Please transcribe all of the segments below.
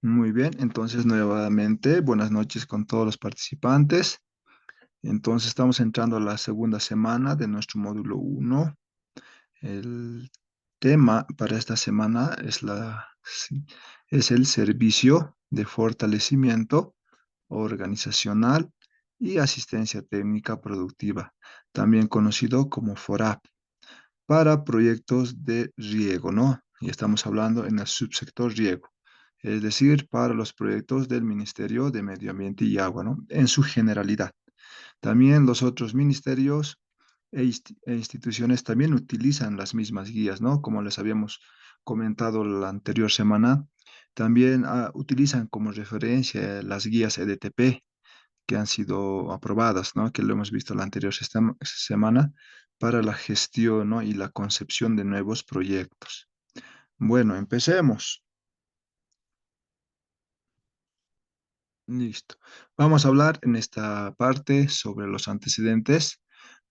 Muy bien, entonces nuevamente buenas noches con todos los participantes. Entonces estamos entrando a la segunda semana de nuestro módulo uno. El tema para esta semana es el servicio de fortalecimiento organizacional y asistencia técnica productiva, también conocido como FORAP, para proyectos de riego, ¿no? Y estamos hablando en el subsector riego, es decir, para los proyectos del Ministerio de Medio Ambiente y Agua, ¿no? En su generalidad. También los otros ministerios e instituciones también utilizan las mismas guías, ¿no? Como les habíamos comentado la anterior semana, también utilizan como referencia las guías EDTP que han sido aprobadas, ¿no? Que lo hemos visto la anterior semana para la gestión, ¿no? Y la concepción de nuevos proyectos. Bueno, empecemos. Listo. Vamos a hablar en esta parte sobre los antecedentes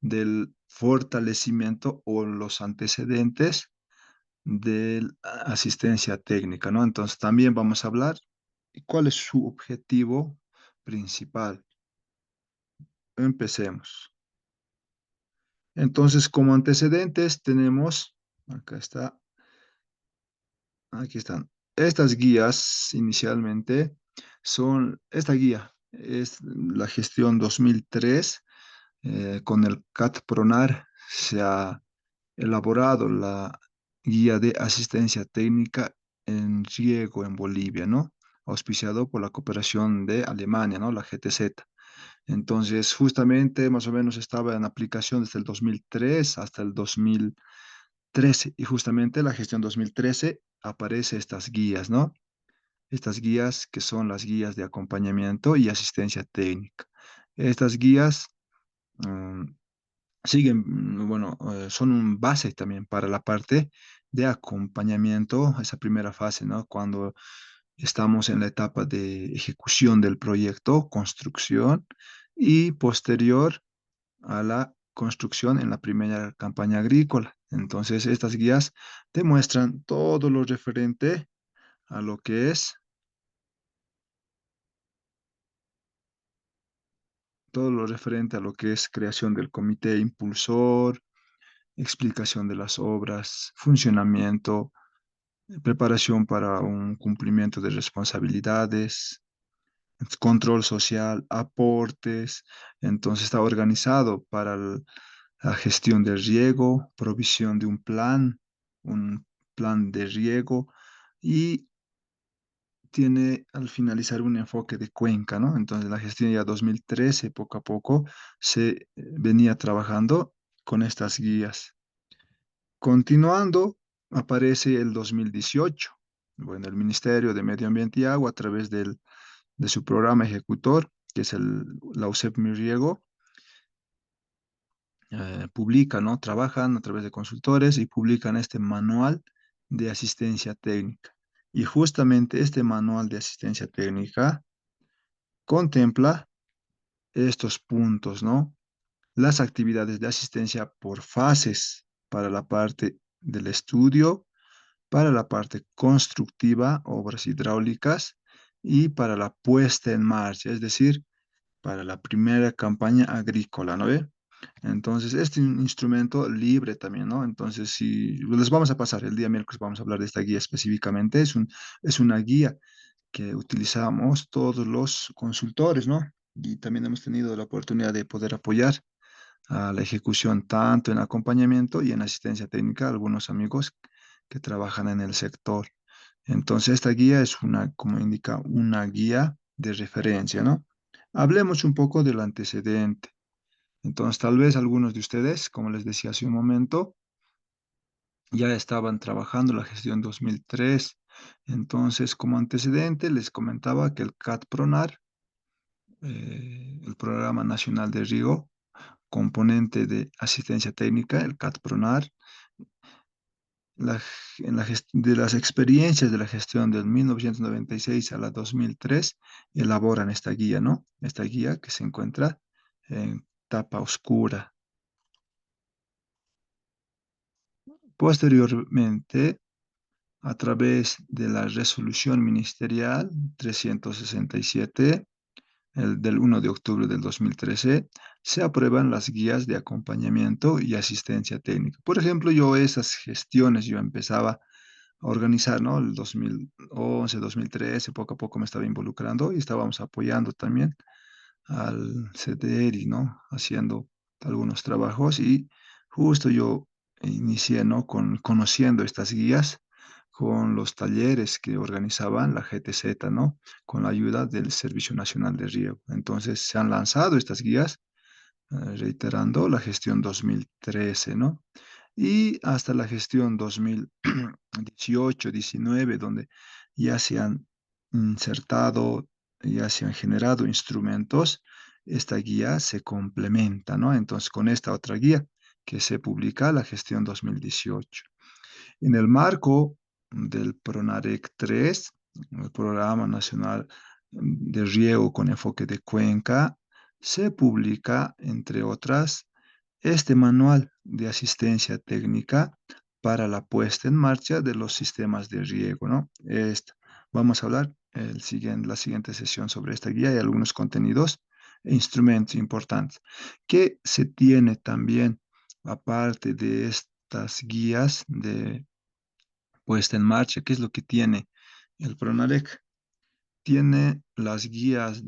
del fortalecimiento o los antecedentes de la asistencia técnica, ¿no? Entonces, también vamos a hablar cuál es su objetivo principal. Empecemos. Entonces, como antecedentes tenemos, acá está, aquí están. Estas guías inicialmente esta guía es la gestión 2003, con el CAT PRONAR se ha elaborado la guía de asistencia técnica en riego en Bolivia, ¿no? Auspiciado por la cooperación de Alemania, ¿no? La GTZ. Entonces, justamente, más o menos estaba en aplicación desde el 2003 hasta el 2013, y justamente la gestión 2013 aparece estas guías, ¿no? Estas guías que son las guías de acompañamiento y asistencia técnica. Estas guías mm, siguen, bueno, son un base también para la parte de acompañamiento, esa primera fase, ¿no? Cuando estamos en la etapa de ejecución del proyecto, construcción, y posterior a la construcción en la primera campaña agrícola. Entonces, estas guías te muestran todo lo referente a lo que es, todo lo referente a lo que es creación del comité impulsor, explicación de las obras, funcionamiento, preparación para un cumplimiento de responsabilidades, control social, aportes. Entonces está organizado para la gestión del riego, provisión de un plan de riego, y tiene al finalizar un enfoque de cuenca, ¿no? Entonces la gestión ya 2013, poco a poco, se venía trabajando con estas guías. Continuando, aparece el 2018. Bueno, el Ministerio de Medio Ambiente y Agua, a través de su programa ejecutor, que es la USEP Mi Riego, publica, ¿no? Trabajan a través de consultores y publican este manual de asistencia técnica. Y justamente este manual de asistencia técnica contempla estos puntos, ¿no? Las actividades de asistencia por fases para la parte del estudio, para la parte constructiva, obras hidráulicas, y para la puesta en marcha, es decir, para la primera campaña agrícola, ¿no ve? Entonces, este es un instrumento libre también, ¿no? Entonces, si les vamos a pasar el día miércoles, vamos a hablar de esta guía específicamente. Es una guía que utilizamos todos los consultores, ¿no? Y también hemos tenido la oportunidad de poder apoyar a la ejecución tanto en acompañamiento y en asistencia técnica a algunos amigos que trabajan en el sector. Entonces, esta guía es una, como indica, una guía de referencia, ¿no? Hablemos un poco del antecedente. Entonces, tal vez algunos de ustedes, como les decía hace un momento, ya estaban trabajando la gestión 2003. Entonces, como antecedente, les comentaba que el CAT-PRONAR, el Programa Nacional de Riego, componente de asistencia técnica, el CAT-PRONAR, de las experiencias de la gestión del 1996 a la 2003, elaboran esta guía, ¿no? Esta guía que se encuentra en tapa oscura. Posteriormente, a través de la resolución ministerial 367 del 1 de octubre del 2013, se aprueban las guías de acompañamiento y asistencia técnica. Por ejemplo, yo esas gestiones yo empezaba a organizar, ¿no? El 2011, 2013, poco a poco me estaba involucrando y estábamos apoyando también al CETERI, ¿no? Haciendo algunos trabajos y justo yo inicié, ¿no? Conociendo estas guías con los talleres que organizaban la GTZ, ¿no? Con la ayuda del Servicio Nacional de Riego. Entonces se han lanzado estas guías, reiterando la gestión 2013, ¿no? Y hasta la gestión 2018, 19, donde ya se han insertado, ya se han generado instrumentos, esta guía se complementa, ¿no? Entonces, con esta otra guía que se publica, la gestión 2018. En el marco del PRONAREC 3, el Programa Nacional de Riego con Enfoque de Cuenca, se publica, entre otras, este manual de asistencia técnica para la puesta en marcha de los sistemas de riego, ¿no? Vamos a hablar la siguiente sesión sobre esta guía y algunos contenidos e instrumentos importantes que se tiene también, aparte de estas guías de puesta en marcha. ¿Qué es lo que tiene el PRONAREC? Tiene las guías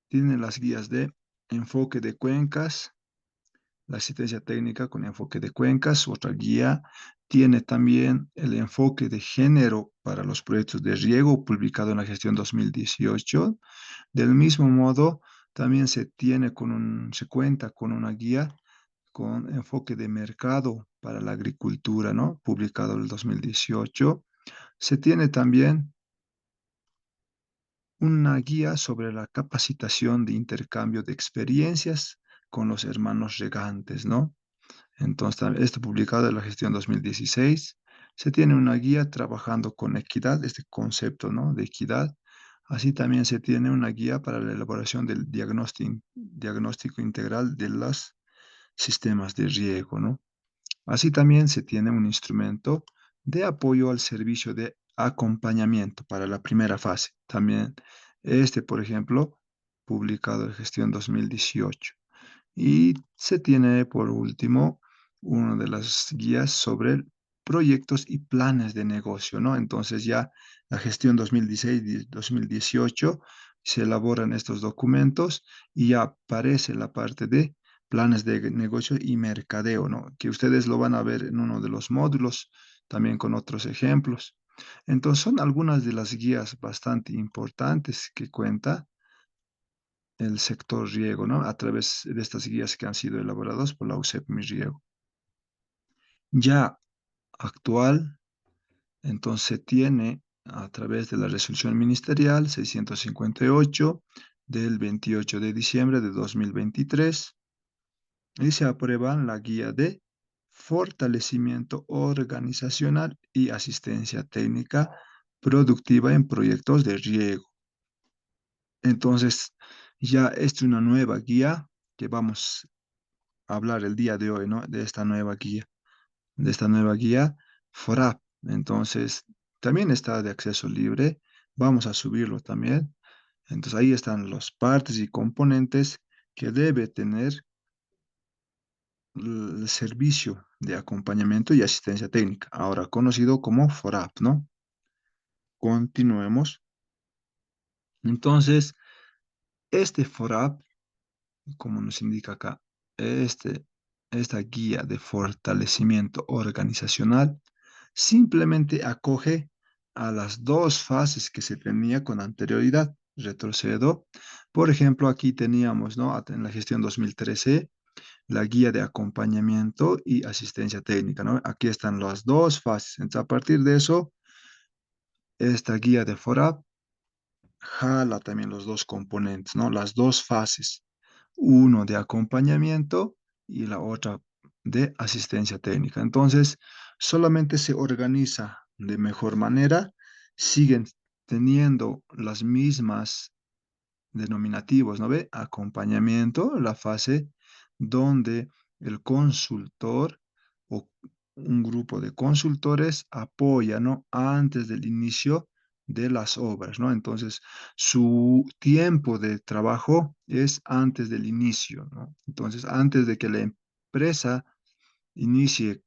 tiene las guías de enfoque de cuencas, la asistencia técnica con enfoque de cuencas, otra guía. Tiene también el enfoque de género para los proyectos de riego, publicado en la gestión 2018. Del mismo modo, también se cuenta con una guía con enfoque de mercado para la agricultura, ¿no? Publicado en el 2018. Se tiene también una guía sobre la capacitación de intercambio de experiencias con los hermanos regantes, ¿no? Entonces, esto publicado en la gestión 2016. Se tiene una guía trabajando con equidad, este concepto, ¿no? De equidad. Así también se tiene una guía para la elaboración del diagnóstico integral de los sistemas de riego, ¿no? Así también se tiene un instrumento de apoyo al servicio de acompañamiento para la primera fase. También por ejemplo, publicado en gestión 2018. Y se tiene, por último, una de las guías sobre proyectos y planes de negocio, ¿no? Entonces ya la gestión 2016-2018 se elaboran estos documentos y ya aparece la parte de planes de negocio y mercadeo, ¿no? Que ustedes lo van a ver en uno de los módulos, también con otros ejemplos. Entonces son algunas de las guías bastante importantes que cuenta el sector riego, ¿no? A través de estas guías que han sido elaboradas por la UCEP Mi Riego. Ya actual, entonces se tiene a través de la resolución ministerial 658 del 28 de diciembre de 2023 y se aprueba la guía de fortalecimiento organizacional y asistencia técnica productiva en proyectos de riego. Entonces, ya es una nueva guía que vamos hablar el día de hoy, ¿no? De esta nueva guía FORAP. Entonces, también está de acceso libre. Vamos a subirlo también. Entonces, ahí están los partes y componentes que debe tener el servicio de acompañamiento y asistencia técnica, ahora conocido como FORAP, ¿no? Continuemos. Entonces, este FORAP, como nos indica acá, este, esta guía de fortalecimiento organizacional simplemente acoge a las dos fases que se tenía con anterioridad. Retrocedo. Por ejemplo, aquí teníamos, ¿no? En la gestión 2013, la guía de acompañamiento y asistencia técnica, ¿no? Aquí están las dos fases. Entonces, a partir de eso, esta guía de FORAP jala también los dos componentes, ¿no? Las dos fases, uno de acompañamiento y la otra de asistencia técnica. Entonces, solamente se organiza de mejor manera, siguen teniendo las mismas denominativos, ¿no ve? Acompañamiento, la fase donde el consultor o un grupo de consultores apoya, ¿no? Antes del inicio de las obras, ¿no? Entonces, su tiempo de trabajo es antes del inicio, ¿no? Entonces, antes de que la empresa inicie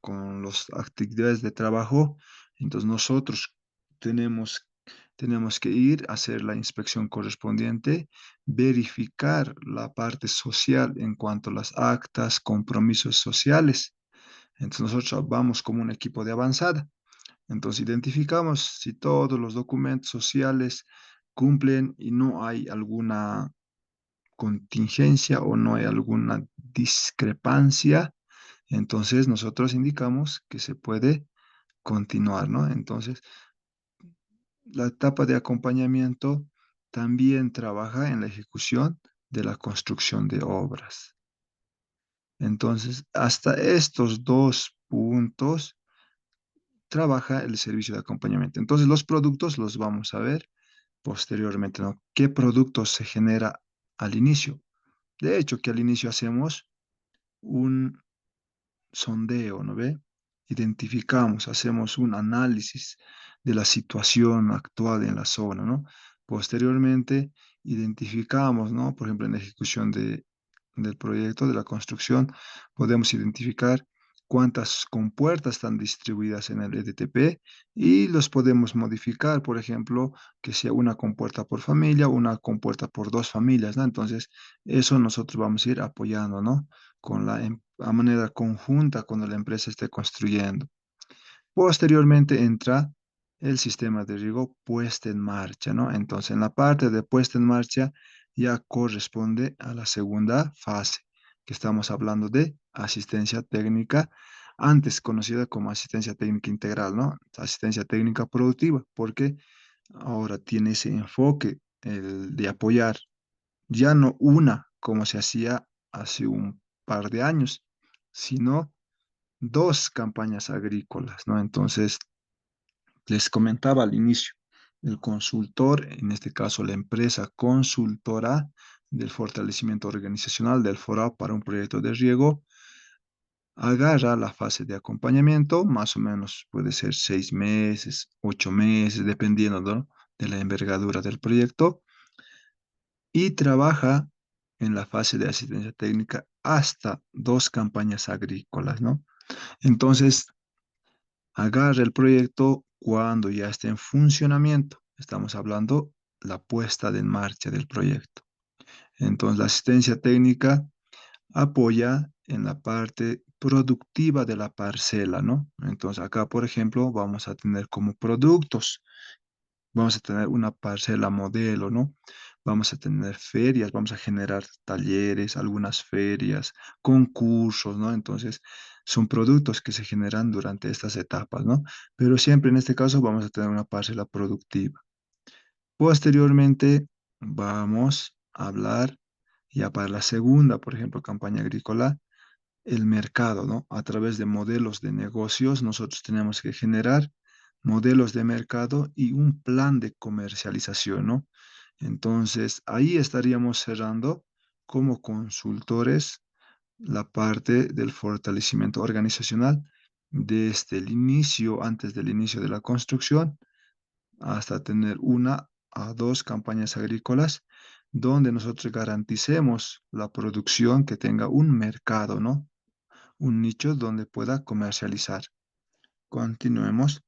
con las actividades de trabajo, entonces nosotros tenemos, tenemos que ir a hacer la inspección correspondiente, verificar la parte social en cuanto a las actas, compromisos sociales. Entonces nosotros vamos como un equipo de avanzada. Entonces identificamos si todos los documentos sociales cumplen y no hay alguna contingencia o no hay alguna discrepancia, entonces nosotros indicamos que se puede continuar, ¿no? Entonces, la etapa de acompañamiento también trabaja en la ejecución de la construcción de obras. Entonces, hasta estos dos puntos trabaja el servicio de acompañamiento. Entonces, los productos los vamos a ver posteriormente, ¿no? ¿Qué productos se genera al inicio? De hecho, que al inicio hacemos un sondeo, ¿no ve? Identificamos, hacemos un análisis de la situación actual en la zona, ¿no? Posteriormente, identificamos, ¿no? Por ejemplo, en la ejecución del proyecto, de la construcción, podemos identificar cuántas compuertas están distribuidas en el EDTP y los podemos modificar, por ejemplo, que sea una compuerta por familia, una compuerta por dos familias, ¿no? Entonces, eso nosotros vamos a ir apoyando, ¿no? A manera conjunta cuando la empresa esté construyendo. Posteriormente entra el sistema de riego puesta en marcha, ¿no? Entonces, en la parte de puesta en marcha ya corresponde a la segunda fase, que estamos hablando de asistencia técnica, antes conocida como asistencia técnica integral, ¿no? Asistencia técnica productiva, porque ahora tiene ese enfoque, el de apoyar ya no una, como se hacía hace un par de años, sino dos campañas agrícolas, ¿no? Entonces, les comentaba al inicio, el consultor, en este caso la empresa consultora del fortalecimiento organizacional del FORA para un proyecto de riego, agarra la fase de acompañamiento, más o menos puede ser 6 meses, 8 meses, dependiendo, ¿no? De la envergadura del proyecto, y trabaja en la fase de asistencia técnica hasta dos campañas agrícolas, ¿no? Entonces, agarra el proyecto cuando ya esté en funcionamiento. Estamos hablando la puesta en marcha del proyecto. Entonces, la asistencia técnica apoya en la parte productiva de la parcela, ¿no? Entonces, acá, por ejemplo, vamos a tener como productos. Vamos a tener una parcela modelo, ¿no? Vamos a tener ferias, vamos a generar talleres, algunas ferias, concursos, ¿no? Entonces, son productos que se generan durante estas etapas, ¿no? Pero siempre en este caso vamos a tener una parcela productiva. Posteriormente, vamos a hablar ya para la segunda, por ejemplo, campaña agrícola, el mercado, ¿no? A través de modelos de negocios, nosotros tenemos que generar modelos de mercado y un plan de comercialización, ¿no? Entonces, ahí estaríamos cerrando como consultores la parte del fortalecimiento organizacional desde el inicio, antes del inicio de la construcción, hasta tener una a dos campañas agrícolas donde nosotros garanticemos la producción que tenga un mercado, ¿no? Un nicho donde pueda comercializar. Continuemos.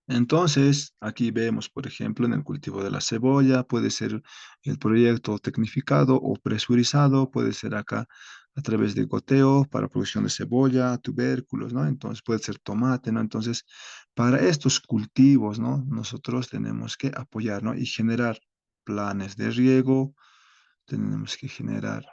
Entonces, aquí vemos, por ejemplo, en el cultivo de la cebolla, puede ser el proyecto tecnificado o presurizado, puede ser acá a través de goteo para producción de cebolla, tubérculos, ¿no? Entonces puede ser tomate, ¿no? Entonces, para estos cultivos, ¿no? Nosotros tenemos que apoyar, ¿no? Y generar planes de riego, tenemos que generar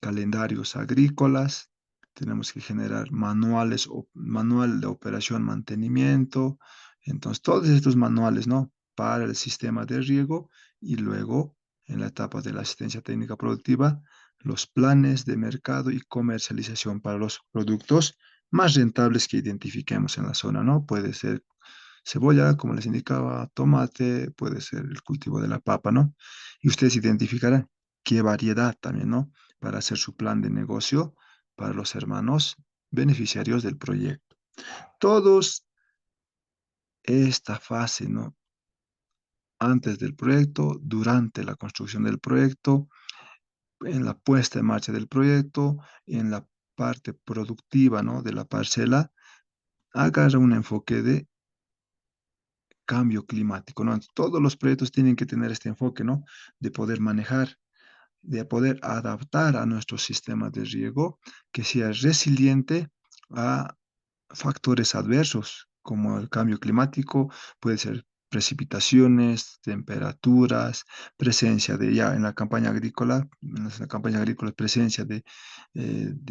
calendarios agrícolas, tenemos que generar manuales o manual de operación mantenimiento. Entonces, todos estos manuales, ¿no? Para el sistema de riego y luego, en la etapa de la asistencia técnica productiva, los planes de mercado y comercialización para los productos más rentables que identifiquemos en la zona, ¿no? Puede ser cebolla, como les indicaba, tomate, puede ser el cultivo de la papa, ¿no? Y ustedes identificarán qué variedad también, ¿no? para hacer su plan de negocio para los hermanos beneficiarios del proyecto. Todos esta fase, ¿no? Antes del proyecto, durante la construcción del proyecto, en la puesta en marcha del proyecto, en la parte productiva, ¿no? De la parcela, agarra un enfoque de cambio climático, ¿no? Todos los proyectos tienen que tener este enfoque, ¿no? De poder manejar, de poder adaptar a nuestro sistema de riego que sea resiliente a factores adversos, como el cambio climático, puede ser precipitaciones, temperaturas, presencia de ya en la campaña agrícola, presencia de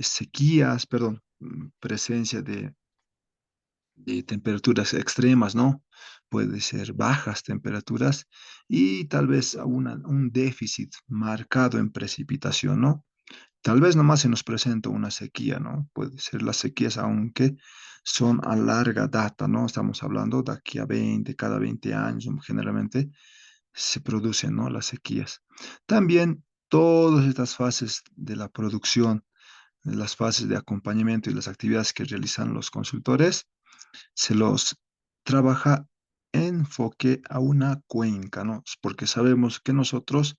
sequías, perdón, presencia de temperaturas extremas, ¿no? Puede ser bajas temperaturas y tal vez un déficit marcado en precipitación, ¿no? Tal vez nomás se nos presenta una sequía, ¿no? Puede ser las sequías, aunque son a larga data, ¿no? Estamos hablando de aquí a 20, cada 20 años, generalmente se producen, ¿no? Las sequías. También todas estas fases de la producción, las fases de acompañamiento y las actividades que realizan los consultores, se los trabaja en enfoque a una cuenca, ¿no? Porque sabemos que nosotros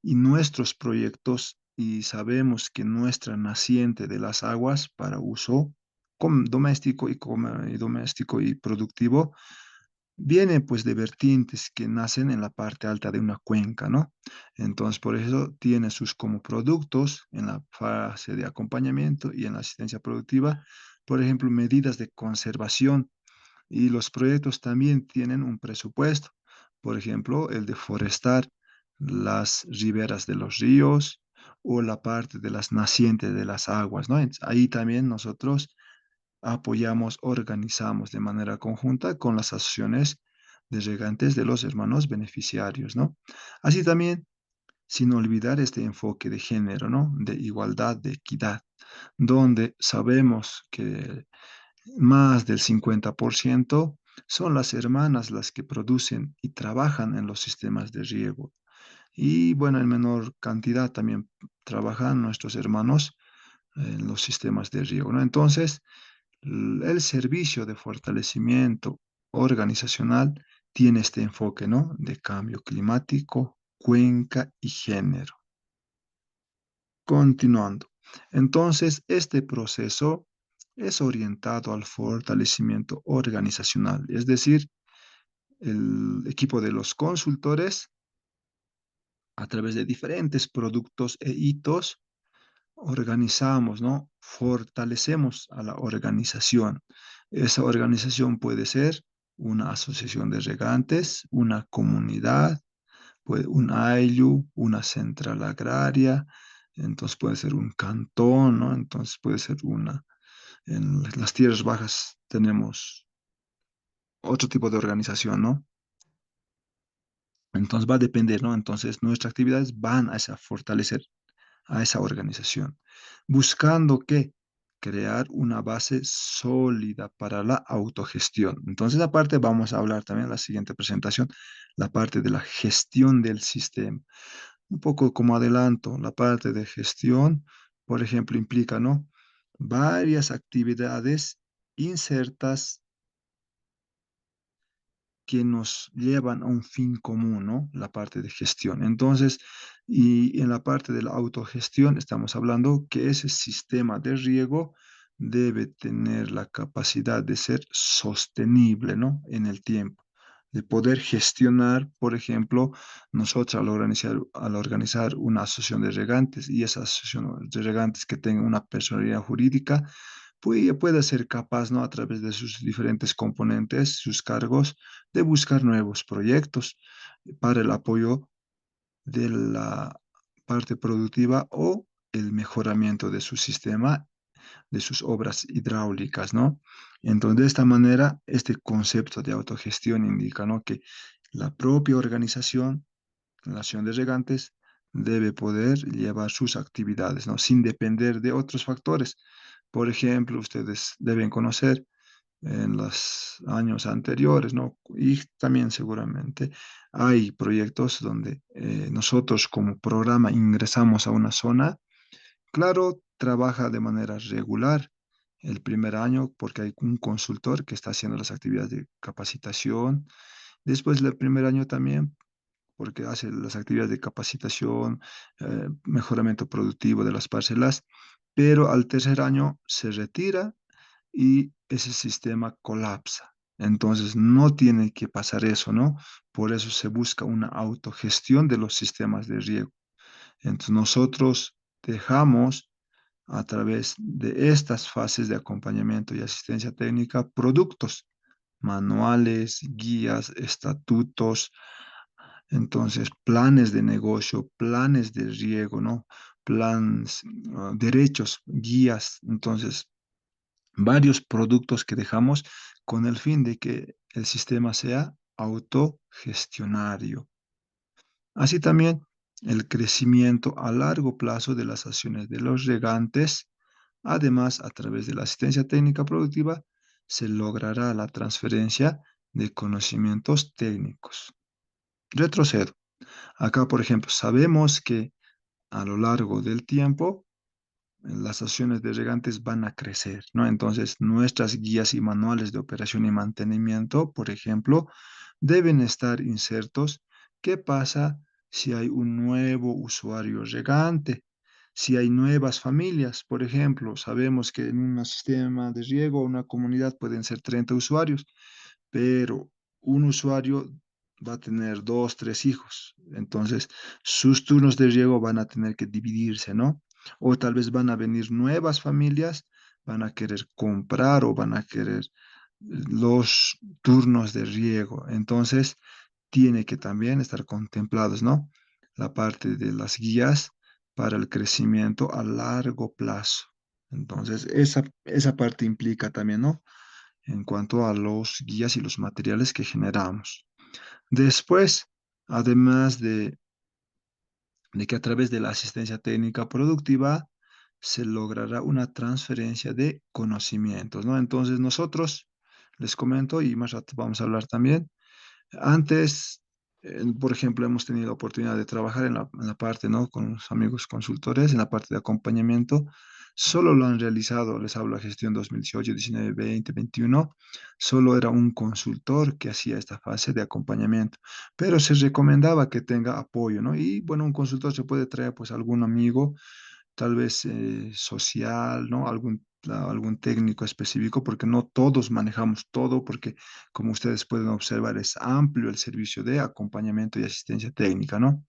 y nuestros proyectos y sabemos que nuestra naciente de las aguas para uso doméstico y doméstico y productivo viene pues de vertientes que nacen en la parte alta de una cuenca, ¿no? Entonces, por eso tiene sus como productos en la fase de acompañamiento y en la asistencia productiva, por ejemplo, medidas de conservación y los proyectos también tienen un presupuesto. Por ejemplo, el de forestar las riberas de los ríos o la parte de las nacientes de las aguas, ¿no? Ahí también nosotros apoyamos, organizamos de manera conjunta con las asociaciones de regantes de los hermanos beneficiarios, ¿no? Así también, sin olvidar este enfoque de género, ¿no? De igualdad, de equidad, donde sabemos que más del 50% son las hermanas las que producen y trabajan en los sistemas de riego. Y bueno, en menor cantidad también trabajan nuestros hermanos en los sistemas de riego, ¿no? Entonces, el servicio de fortalecimiento organizacional tiene este enfoque, ¿no? De cambio climático, cuenca y género. Continuando. Entonces, este proceso es orientado al fortalecimiento organizacional, es decir, el equipo de los consultores, a través de diferentes productos e hitos, organizamos, ¿no? Fortalecemos a la organización. Esa organización puede ser una asociación de regantes, una comunidad, un AILU, una central agraria, entonces puede ser un cantón, ¿no? Entonces puede ser en las tierras bajas tenemos otro tipo de organización, ¿no? Entonces va a depender, ¿no? Entonces nuestras actividades van a fortalecer a esa organización, buscando que crear una base sólida para la autogestión. Entonces, aparte, vamos a hablar también en la siguiente presentación, la parte de la gestión del sistema. Un poco como adelanto, la parte de gestión, por ejemplo, implica, ¿no? Varias actividades insertas que nos llevan a un fin común, ¿no? La parte de gestión. Entonces, y en la parte de la autogestión, estamos hablando que ese sistema de riego debe tener la capacidad de ser sostenible, ¿no? En el tiempo, de poder gestionar, por ejemplo, nosotros al organizar una asociación de regantes y esa asociación de regantes que tenga una personalidad jurídica, puede ser capaz, ¿no? A través de sus diferentes componentes, sus cargos, de buscar nuevos proyectos para el apoyo de la parte productiva o el mejoramiento de su sistema, de sus obras hidráulicas, ¿no? Entonces, de esta manera, este concepto de autogestión indica, ¿no? Que la propia organización, la nación de regantes, debe poder llevar sus actividades, ¿no? Sin depender de otros factores. Por ejemplo, ustedes deben conocer en los años anteriores, ¿no? Y también seguramente hay proyectos donde nosotros como programa ingresamos a una zona Claro, trabaja de manera regular el primer año porque hay un consultor que está haciendo las actividades de capacitación. Después del primer año también porque hace las actividades de capacitación, mejoramiento productivo de las parcelas, pero al tercer año se retira y ese sistema colapsa. Entonces no tiene que pasar eso, ¿no? Por eso se busca una autogestión de los sistemas de riego. Entonces nosotros dejamos a través de estas fases de acompañamiento y asistencia técnica productos, manuales, guías, estatutos, entonces planes de negocio, planes de riego, ¿no? Planes, derechos, guías, entonces varios productos que dejamos con el fin de que el sistema sea autogestionario. Así también el crecimiento a largo plazo de las acciones de los regantes. Además, a través de la asistencia técnica productiva, se logrará la transferencia de conocimientos técnicos. Retrocedo. Acá, por ejemplo, sabemos que a lo largo del tiempo las acciones de regantes van a crecer, ¿no? Entonces, nuestras guías y manuales de operación y mantenimiento, por ejemplo, deben estar insertos. ¿Qué pasa si hay un nuevo usuario regante? Si hay nuevas familias, por ejemplo, sabemos que en un sistema de riego, una comunidad pueden ser 30 usuarios, pero un usuario va a tener dos, tres hijos. Entonces, sus turnos de riego van a tener que dividirse, ¿no? O tal vez van a venir nuevas familias, van a querer comprar o van a querer los turnos de riego. Entonces, tiene que también estar contemplados, ¿no? La parte de las guías para el crecimiento a largo plazo. Entonces, esa parte implica también, ¿no? En cuanto a los guías y los materiales que generamos. Después, además de que a través de la asistencia técnica productiva se logrará una transferencia de conocimientos, ¿no? Entonces nosotros, les comento, y más rato vamos a hablar también, antes, por ejemplo, hemos tenido la oportunidad de trabajar en la parte, ¿no? Con los amigos consultores, en la parte de acompañamiento. Solo lo han realizado, les hablo de gestión 2018, 19, 20, 21. Solo era un consultor que hacía esta fase de acompañamiento, pero se recomendaba que tenga apoyo, ¿no? Y bueno, un consultor se puede traer pues algún amigo tal vez social, ¿no? Algún técnico específico, porque no todos manejamos todo, porque como ustedes pueden observar, es amplio el servicio de acompañamiento y asistencia técnica, ¿no?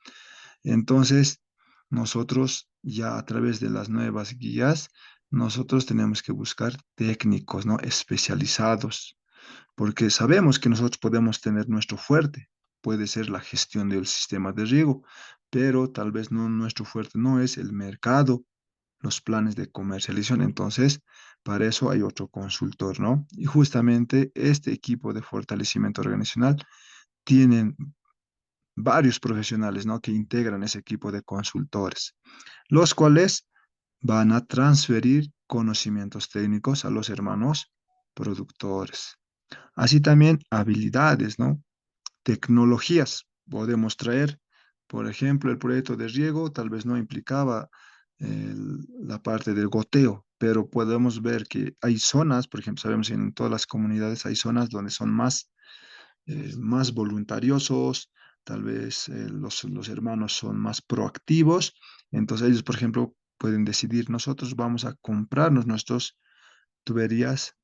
Entonces, nosotros ya a través de las nuevas guías, nosotros tenemos que buscar técnicos, ¿no? Especializados, porque sabemos que nosotros podemos tener nuestro fuerte, puede ser la gestión del sistema de riego, pero tal vez no, nuestro fuerte no es el mercado, los planes de comercialización. Entonces, para eso hay otro consultor, ¿no? Y justamente este equipo de fortalecimiento organizacional tienen varios profesionales, ¿no? Que integran ese equipo de consultores, los cuales van a transferir conocimientos técnicos a los hermanos productores. Así también habilidades, ¿no? Tecnologías. Podemos traer, por ejemplo, el proyecto de riego tal vez no implicaba la parte del goteo, pero podemos ver que hay zonas, por ejemplo, sabemos que en todas las comunidades hay zonas donde son más voluntariosos, tal vez los hermanos son más proactivos, entonces ellos, por ejemplo, pueden decidir, nosotros vamos a comprarnos nuestras tuberías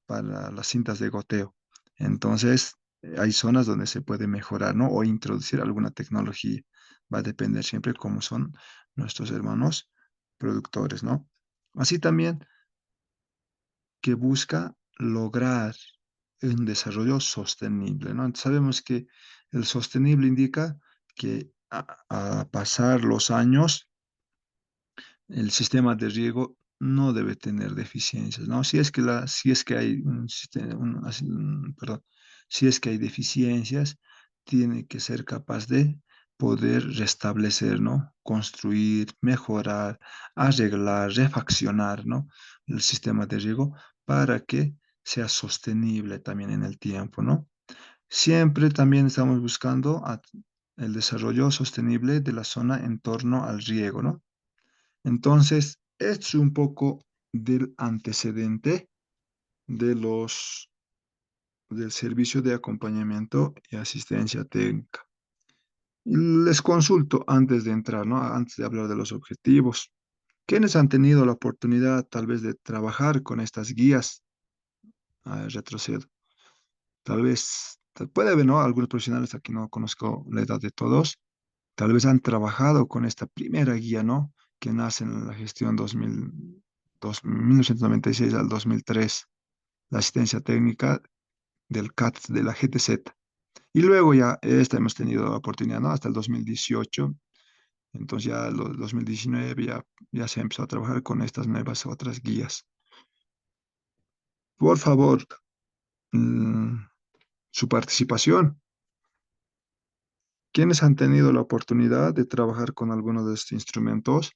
para las cintas de goteo. Entonces, hay zonas donde se puede mejorar, ¿no? O introducir alguna tecnología. Va a depender siempre cómo son nuestros hermanos productores, ¿no? Así también que busca lograr un desarrollo sostenible, ¿no? Entonces, sabemos que el sostenible indica que a pasar los años, el sistema de riego no debe tener deficiencias, ¿no? Si es que hay perdón, si es que hay deficiencias, tiene que ser capaz de poder restablecer, ¿no? Construir, mejorar, arreglar, refaccionar, ¿no? El sistema de riego para que sea sostenible también en el tiempo, ¿no? Siempre también estamos buscando el desarrollo sostenible de la zona en torno al riego, ¿no? Entonces, es un poco del antecedente de del servicio de acompañamiento y asistencia técnica. Y les consulto antes de entrar, ¿no? Antes de hablar de los objetivos. ¿Quiénes han tenido la oportunidad tal vez de trabajar con estas guías? Retrocedo. Tal vez, puede haber, ¿no? Algunos profesionales, aquí no conozco la edad de todos, tal vez han trabajado con esta primera guía, ¿no? Que nace en la gestión 1996 al 2003, la asistencia técnica del CAT, de la GTZ. Y luego ya esta hemos tenido la oportunidad, ¿no? Hasta el 2018. Entonces ya el 2019 ya se empezó a trabajar con estas nuevas otras guías. Por favor, mm, su participación. ¿Quiénes han tenido la oportunidad de trabajar con alguno de estos instrumentos?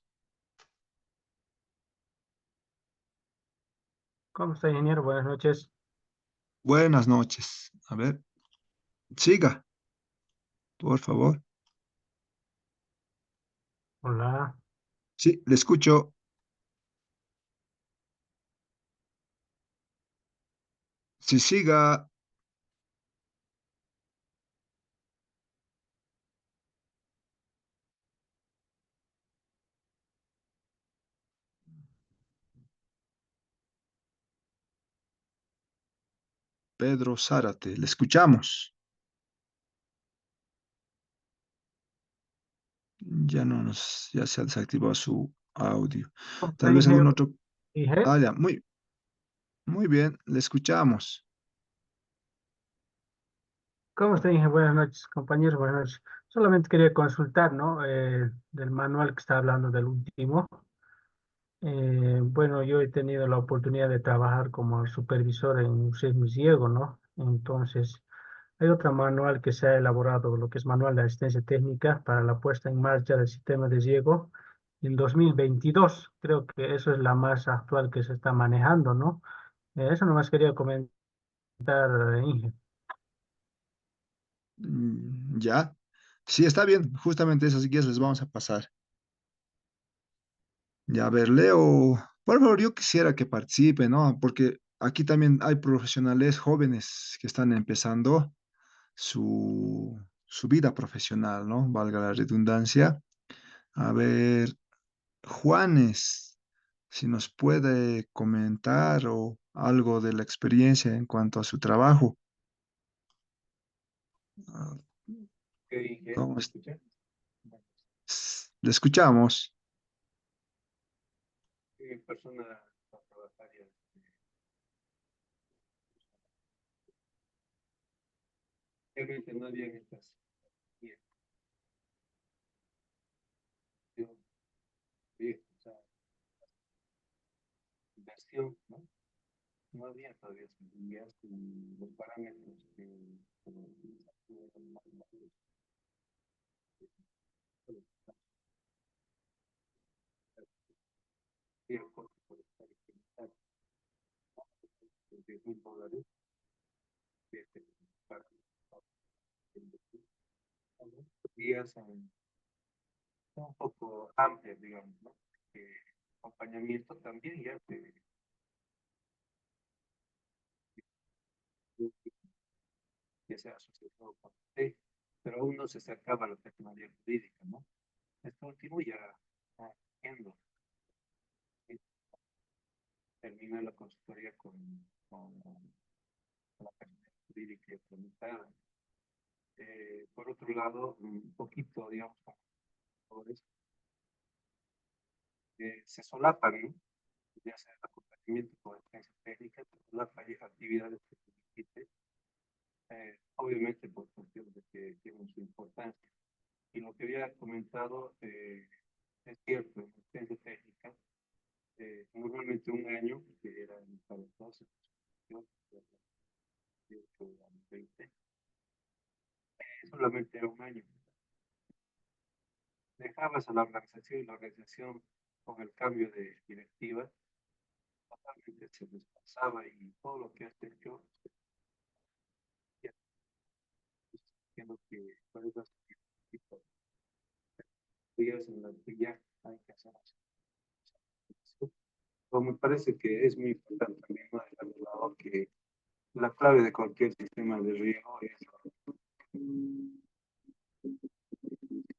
¿Cómo está, ingeniero? Buenas noches. Buenas noches. A ver, siga, por favor. Hola. Sí, le escucho. Sí, siga. Pedro Zárate, le escuchamos. Ya se ha desactivado su audio. ¿Cómo está, Tal vez algún ingeniero? otro. Inge? Ah, ya, muy bien, le escuchamos. ¿Cómo está, Inge? Buenas noches, compañeros. Buenas noches. Solamente quería consultar, ¿no? Del manual que está hablando del último. Bueno, yo he tenido la oportunidad de trabajar como supervisor en un ciego, ¿no? Entonces, hay otro manual que se ha elaborado, lo que es manual de asistencia técnica para la puesta en marcha del sistema de riego en 2022. Creo que eso es la más actual que se está manejando, ¿no? Eso nomás quería comentar, Inge. Ya. Sí, está bien. Justamente esas guías les vamos a pasar. Ya, a ver, Leo. Por favor, yo quisiera que participe, ¿no? Porque aquí también hay profesionales jóvenes que están empezando su vida profesional, ¿no? Valga la redundancia. A ver, Juanes, si nos puede comentar o algo de la experiencia en cuanto a su trabajo. Ah, ¿Qué dije? ¿Cómo ¿Me es? escuchas? Le escuchamos. ¿Qué persona va a trabajar ya? Realmente no había estas o sea, inversión, ¿no? No había todavía esas guías y los parámetros que el costo por estar implementado, $10,000 que se para guías son un poco amplias, digamos, ¿no? Acompañamiento también ya que sea asociado con usted, pero aún no se acercaba a la tecnología jurídica, ¿no? Esto último ya está haciendo, termina la consultoría con la persona jurídica implementada. Por otro lado, un poquito, digamos, con se solapan, ¿no? Ya sea el acompañamiento con asistencia técnica, se solapan actividades que se necesite, obviamente por cuestión de que tienen su importancia. Y lo que había comentado es cierto, en asistencia técnica, normalmente un año, que era para entonces, solamente era un año. Dejabas a la organización y la organización con el cambio de directiva, totalmente se desplazaba y todo lo que has hecho, ya entiendo que puedes hacer días en las que ya hay que hacer así. Pero me parece que es muy importante también, ¿no?, dejar de lado que la clave de cualquier sistema de riego es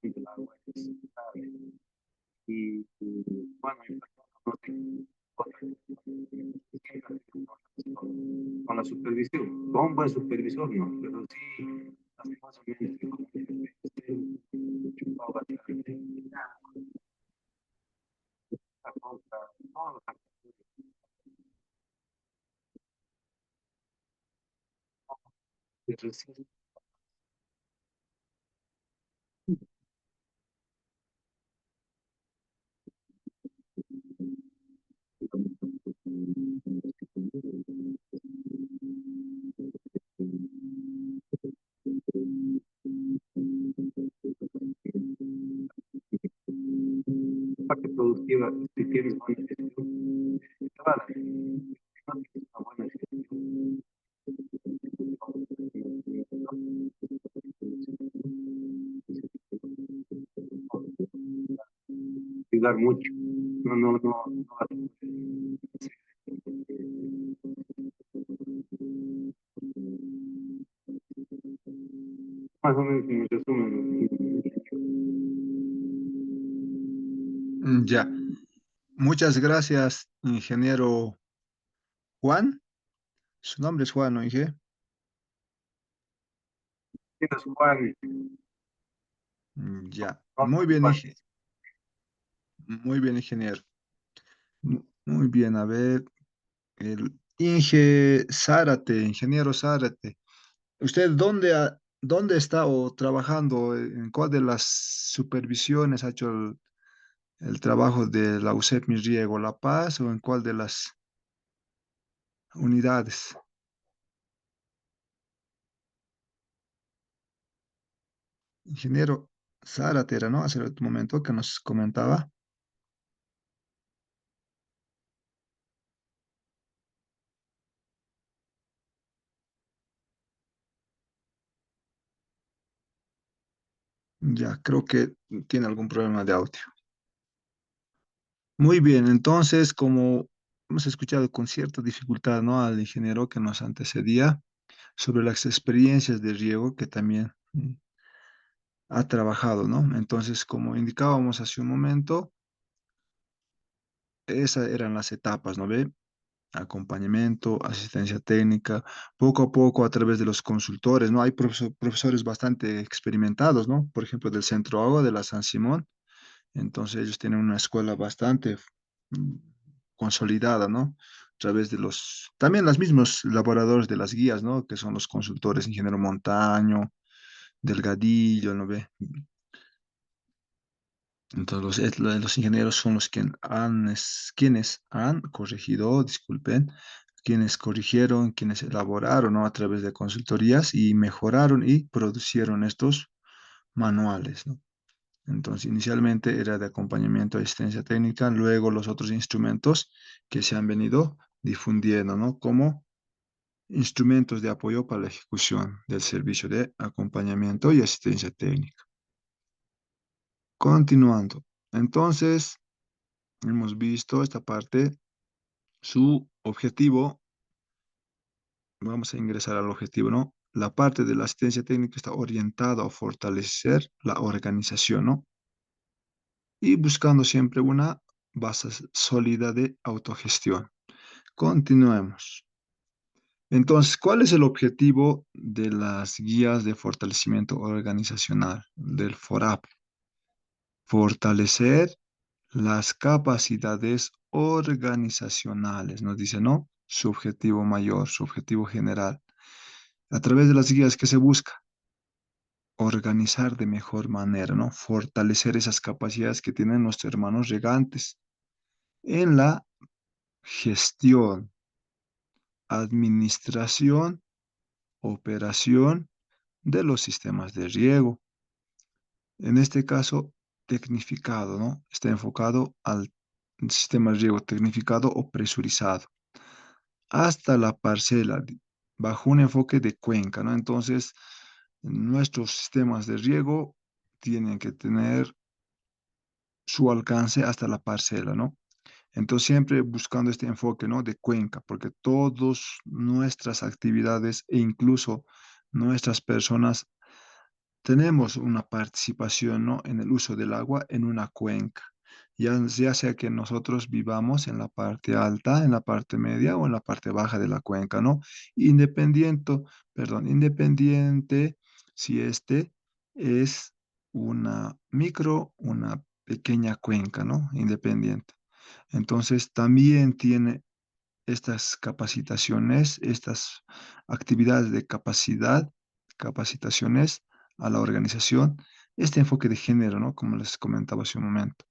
que el agua es estable. Bueno, y no tengo otra con la supervisión. Con un buen supervisor, no, pero sí, así más o menos, como chupado bastante, la contra, no, no, no, parte productiva, si tienes buena gestión, te va a dar. Si no tienes una buena gestión, cuidar mucho. No, no, no, no va a más o menos en resumen. Ya. Muchas gracias, ingeniero Juan. Su nombre es Juan, ¿no, Inge? Tienes Juan, Ya. no, Juan, Muy bien, ingeniero. Muy bien, a ver. El Inge Zárate, ingeniero Zárate. ¿Usted dónde está o trabajando? ¿En cuál de las supervisiones ha hecho el trabajo de la USEP Mi Riego La Paz o en cuál de las unidades? Ingeniero Zárate era, ¿no? Hace un momento que nos comentaba. Ya, creo que tiene algún problema de audio. Muy bien, entonces, como hemos escuchado con cierta dificultad, ¿no?, al ingeniero que nos antecedía sobre las experiencias de riego que también ha trabajado, ¿no? Entonces, como indicábamos hace un momento, esas eran las etapas, ¿no ve? Acompañamiento, asistencia técnica, poco a poco a través de los consultores, ¿no? Hay profesores bastante experimentados, ¿no? Por ejemplo, del Centro Agua de la San Simón. Entonces ellos tienen una escuela bastante mm, consolidada, ¿no? A través de también los mismos elaboradores de las guías, ¿no? Que son los consultores, ingeniero Montaño, Delgadillo, ¿no ve? Entonces los ingenieros son los quienes han corregido, disculpen, quienes corrigieron, quienes elaboraron, ¿no?, a través de consultorías y mejoraron y producieron estos manuales, ¿no? Entonces, inicialmente era de acompañamiento a asistencia técnica, luego los otros instrumentos que se han venido difundiendo, ¿no? Como instrumentos de apoyo para la ejecución del servicio de acompañamiento y asistencia técnica. Continuando. Entonces, hemos visto esta parte, su objetivo, vamos a ingresar al objetivo, ¿no? La parte de la asistencia técnica está orientada a fortalecer la organización, ¿no? Y buscando siempre una base sólida de autogestión. Continuemos. Entonces, ¿cuál es el objetivo de las guías de fortalecimiento organizacional del FORAP? Fortalecer las capacidades organizacionales, nos dice, ¿no? Su objetivo mayor, su objetivo general. A través de las guías que se busca organizar de mejor manera, ¿no? Fortalecer esas capacidades que tienen nuestros hermanos regantes en la gestión, administración, operación de los sistemas de riego. En este caso, tecnificado, ¿no? Está enfocado al sistema de riego tecnificado o presurizado, hasta la parcela, bajo un enfoque de cuenca, ¿no? Entonces, nuestros sistemas de riego tienen que tener su alcance hasta la parcela, ¿no? Entonces, siempre buscando este enfoque, ¿no? De cuenca, porque todas nuestras actividades e incluso nuestras personas tenemos una participación, ¿no? En el uso del agua en una cuenca. Ya sea que nosotros vivamos en la parte alta, en la parte media o en la parte baja de la cuenca, ¿no? Independiente, independiente si este es una micro, una pequeña cuenca, ¿no? Independiente. Entonces, también tiene estas capacitaciones, estas actividades de capacidad, capacitaciones a la organización, este enfoque de género, ¿no? Como les comentaba hace un momento.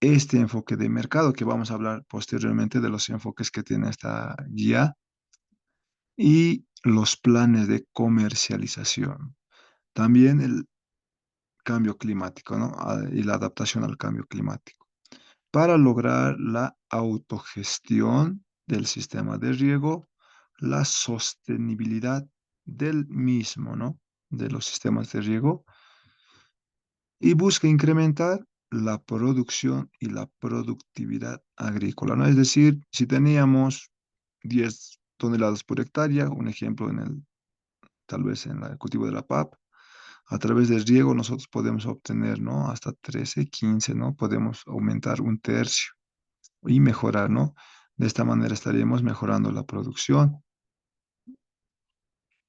Este enfoque de mercado, que vamos a hablar posteriormente de los enfoques que tiene esta guía, y los planes de comercialización. También el cambio climático, ¿no? Y la adaptación al cambio climático, para lograr la autogestión del sistema de riego, la sostenibilidad del mismo, ¿no? De los sistemas de riego, y busca incrementar la producción y la productividad agrícola, ¿no? Es decir, si teníamos 10 toneladas por hectárea, un ejemplo tal vez en el cultivo de la papa, a través del riego nosotros podemos obtener, ¿no? Hasta 13, 15, ¿no? Podemos aumentar un tercio y mejorar, ¿no? De esta manera estaríamos mejorando la producción.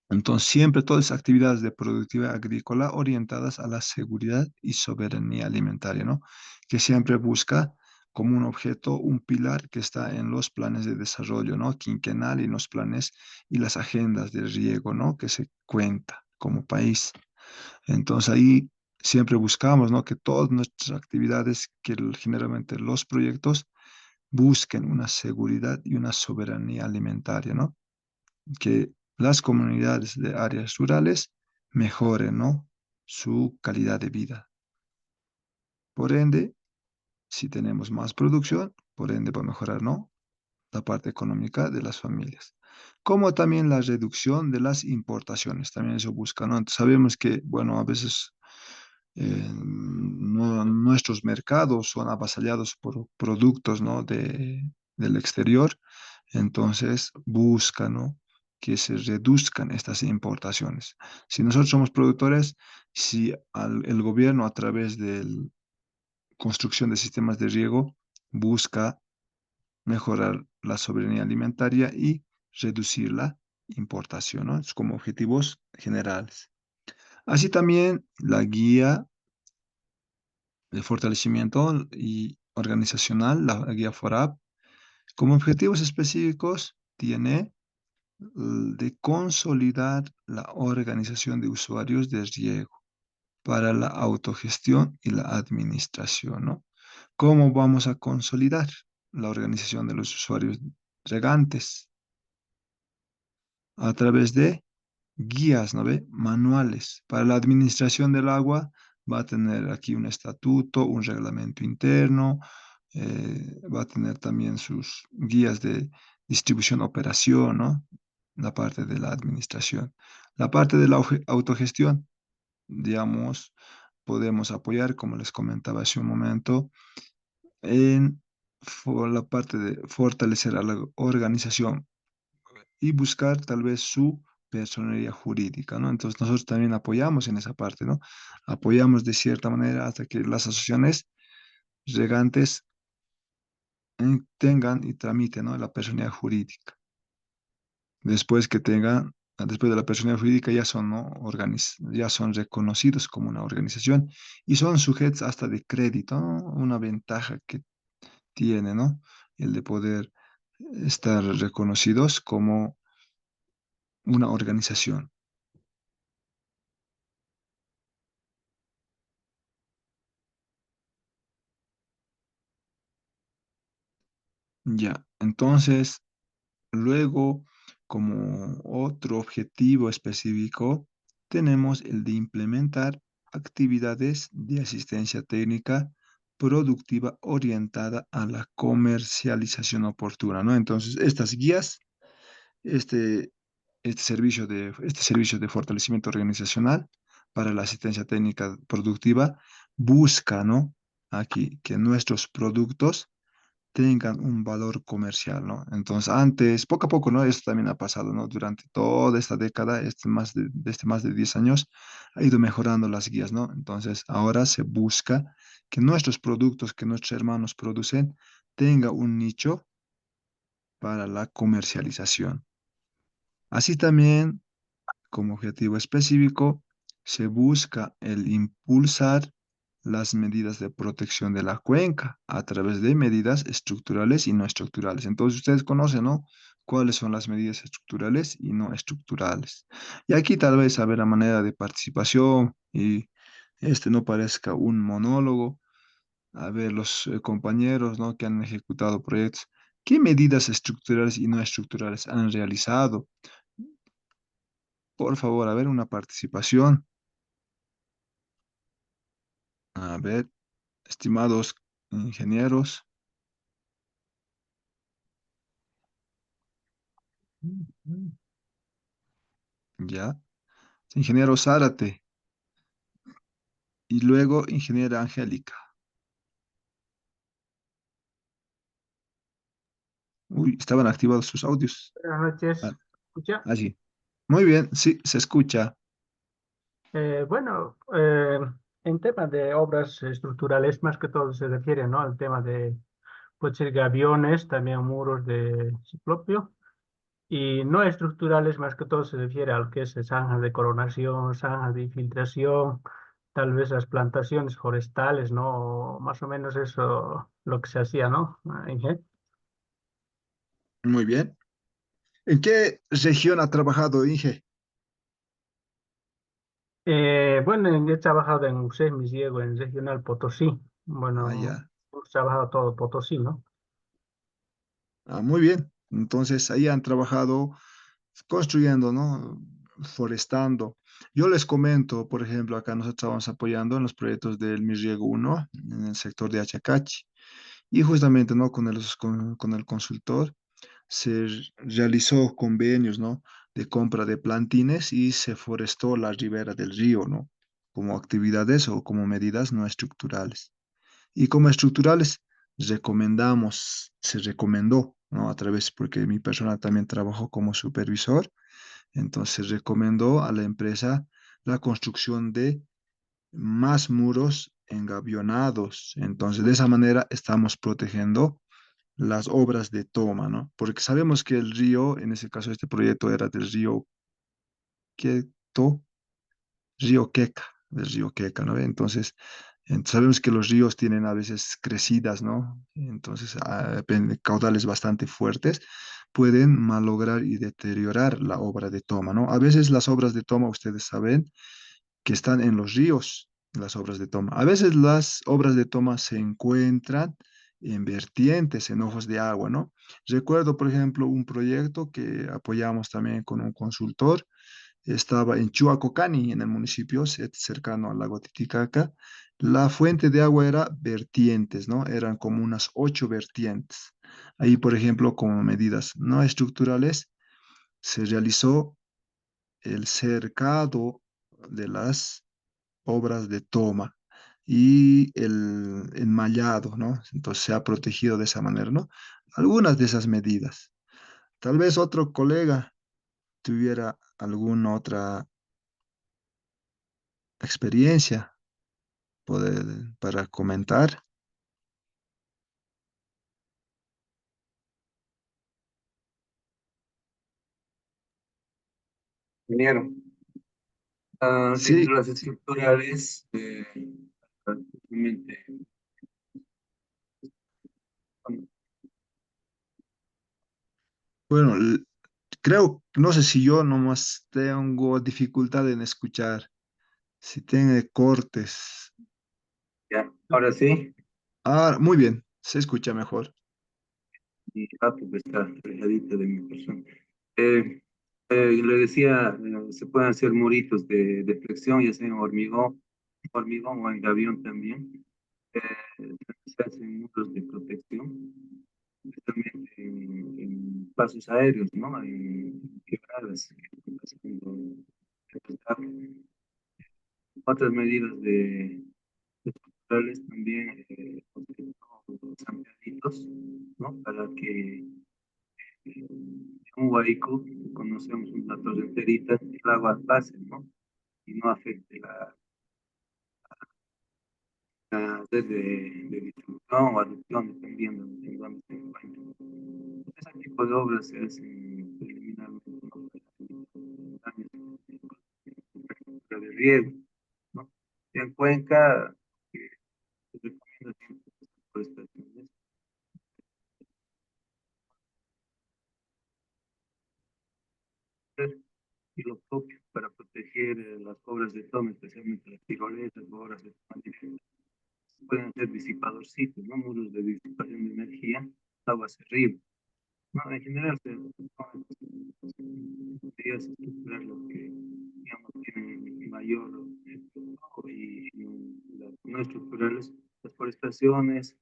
Entonces, siempre todas actividades de productividad agrícola orientadas a la seguridad y soberanía alimentaria, ¿no? Que siempre busca como un objeto, un pilar que está en los planes de desarrollo, ¿no? Quinquenal y los planes y las agendas de riego, ¿no? Que se cuenta como país. Entonces, ahí siempre buscamos, ¿no? Que todas nuestras actividades, generalmente los proyectos, busquen una seguridad y una soberanía alimentaria, ¿no? Que las comunidades de áreas rurales mejoren, ¿no? Su calidad de vida. Por ende, si tenemos más producción, por ende va a mejorar, ¿no? La parte económica de las familias. Como también la reducción de las importaciones, también eso busca, ¿no? Entonces, sabemos que, bueno, a veces nuestros mercados son avasallados por productos, ¿no? Del exterior. Entonces busca, ¿no? Que se reduzcan estas importaciones. Si nosotros somos productores, si el gobierno a través de la construcción de sistemas de riego busca mejorar la soberanía alimentaria y reducir la importación, ¿no? Es como objetivos generales. Así también la guía de fortalecimiento y organizacional, la guía FORAP, como objetivos específicos tiene de consolidar la organización de usuarios de riego para la autogestión y la administración, ¿no? ¿Cómo vamos a consolidar la organización de los usuarios regantes? A través de guías, ¿no ve? Manuales. Para la administración del agua va a tener aquí un estatuto, un reglamento interno, va a tener también sus guías de distribución, operación, ¿no? La parte de la administración. La parte de la autogestión, digamos, podemos apoyar, como les comentaba hace un momento, en la parte de fortalecer a la organización y buscar tal vez su personería jurídica, ¿no? Entonces nosotros también apoyamos en esa parte, ¿no? Apoyamos de cierta manera hasta que las asociaciones regantes tengan y tramiten, ¿no? La personería jurídica. Después que tengan, después de la personería jurídica ya son, ¿no? Ya son reconocidos como una organización y son sujetos hasta de crédito, ¿no? Una ventaja que tiene, ¿no? El de poder estar reconocidos como una organización. Ya, entonces, luego, como otro objetivo específico, tenemos el de implementar actividades de asistencia técnica productiva orientada a la comercialización oportuna, ¿no? Entonces, estas guías, este, este servicio de fortalecimiento organizacional para la asistencia técnica productiva busca, ¿no? Aquí que nuestros productos tengan un valor comercial, ¿no? Entonces, antes, poco a poco, ¿no? Esto también ha pasado, ¿no? Durante toda esta década, este más de 10 años, ha ido mejorando las guías, ¿no? Entonces, ahora se busca que nuestros productos que nuestros hermanos producen tenga un nicho para la comercialización. Así también, como objetivo específico, se busca el impulsar las medidas de protección de la cuenca a través de medidas estructurales y no estructurales. Entonces, ustedes conocen, ¿no? ¿Cuáles son las medidas estructurales y no estructurales? Y aquí tal vez a ver la manera de participación y este no parezca un monólogo. A ver, los compañeros, ¿no? Que han ejecutado proyectos. ¿Qué medidas estructurales y no estructurales han realizado? Por favor, a ver, una participación. A ver, estimados ingenieros, ya. Ingeniero Zárate y luego ingeniera Angélica. Uy, estaban activados sus audios. Buenas noches. Ah, ¿Escucha? allí. Muy bien, sí, se escucha. Bueno, en temas de obras estructurales, más que todo se refiere, ¿no? Al tema de, puede ser gaviones, también muros de ciclopio. Y no estructurales, más que todo se refiere al que es zanjas de coronación, zanjas de infiltración, tal vez las plantaciones forestales, ¿no? Más o menos eso lo que se hacía, ¿no? Inge. Muy bien. ¿En qué región ha trabajado Inge? Bueno, he trabajado en UCES Misiego, en Regional Potosí. Ah, Bueno, ya. hemos trabajado todo Potosí, ¿no? Ah, muy bien. Entonces, ahí han trabajado construyendo, ¿no? Forestando. Yo les comento, por ejemplo, acá nosotros estamos apoyando en los proyectos del Mi Riego 1 en el sector de Achacachi. Y justamente, ¿no? Con el consultor se realizó convenios, ¿no? De compra de plantines y se forestó la ribera del río, ¿no? Como actividades o como medidas no estructurales. Y como estructurales, se recomendó, ¿no? A través, porque mi persona también trabajó como supervisor, entonces recomendó a la empresa la construcción de más muros engavionados. Entonces, de esa manera estamos protegiendo las obras de toma, ¿no? Porque sabemos que el río, en ese caso este proyecto era del río Queto, río Queca, del río Queca, ¿no? Entonces, sabemos que los ríos tienen a veces crecidas, ¿no? Entonces, caudales bastante fuertes, pueden malograr y deteriorar la obra de toma, ¿no? A veces las obras de toma, ustedes saben, que están en los ríos, las obras de toma. A veces las obras de toma se encuentran en vertientes, en ojos de agua, ¿no? Recuerdo, por ejemplo, un proyecto que apoyamos también con un consultor, estaba en Chuacocani, en el municipio cercano al lago Titicaca. La fuente de agua era vertientes, ¿no? Eran como unas 8 vertientes. Ahí, por ejemplo, como medidas no estructurales, se realizó el cercado de las obras de toma y el enmallado, ¿no? Entonces se ha protegido de esa manera, ¿no? Algunas de esas medidas. Tal vez otro colega tuviera alguna otra experiencia para comentar. Ingeniero, Sí, entre las estructurales, realmente, bueno, bueno, creo, no sé si yo nomás tengo dificultad en escuchar, si tiene cortes. ya, ahora sí, Ah, muy bien, se escucha mejor. y porque está alejadita de mi persona. Eh, le decía, se pueden hacer muritos de flexión, ya sea en hormigón o en gavión también. Se hacen muros de protección, especialmente en pasos aéreos, ¿no? En quebradas, otras medidas de estructurales también, los ampliaditos métodos, ¿no? Para que un huaico, conocemos una torrenterita, el agua pase, ¿no? Y no afecte la red de distribución o adopción, dependiendo en dónde se encuentre. Ese tipo de obras se hacen preliminarmente, ¿no? Daños de riego, ¿no? En Cuenca, se recomienda siempre estas estaciones y lo propio para proteger las obras de toma, especialmente las tirolesas o obras de toma directa. Pueden ser disipadorcitos, ¿no? Muros de disipación de energía, aguas arriba. No, en general se podría estructurar lo que, digamos, tienen mayor efecto y las no estructurales, las forestaciones,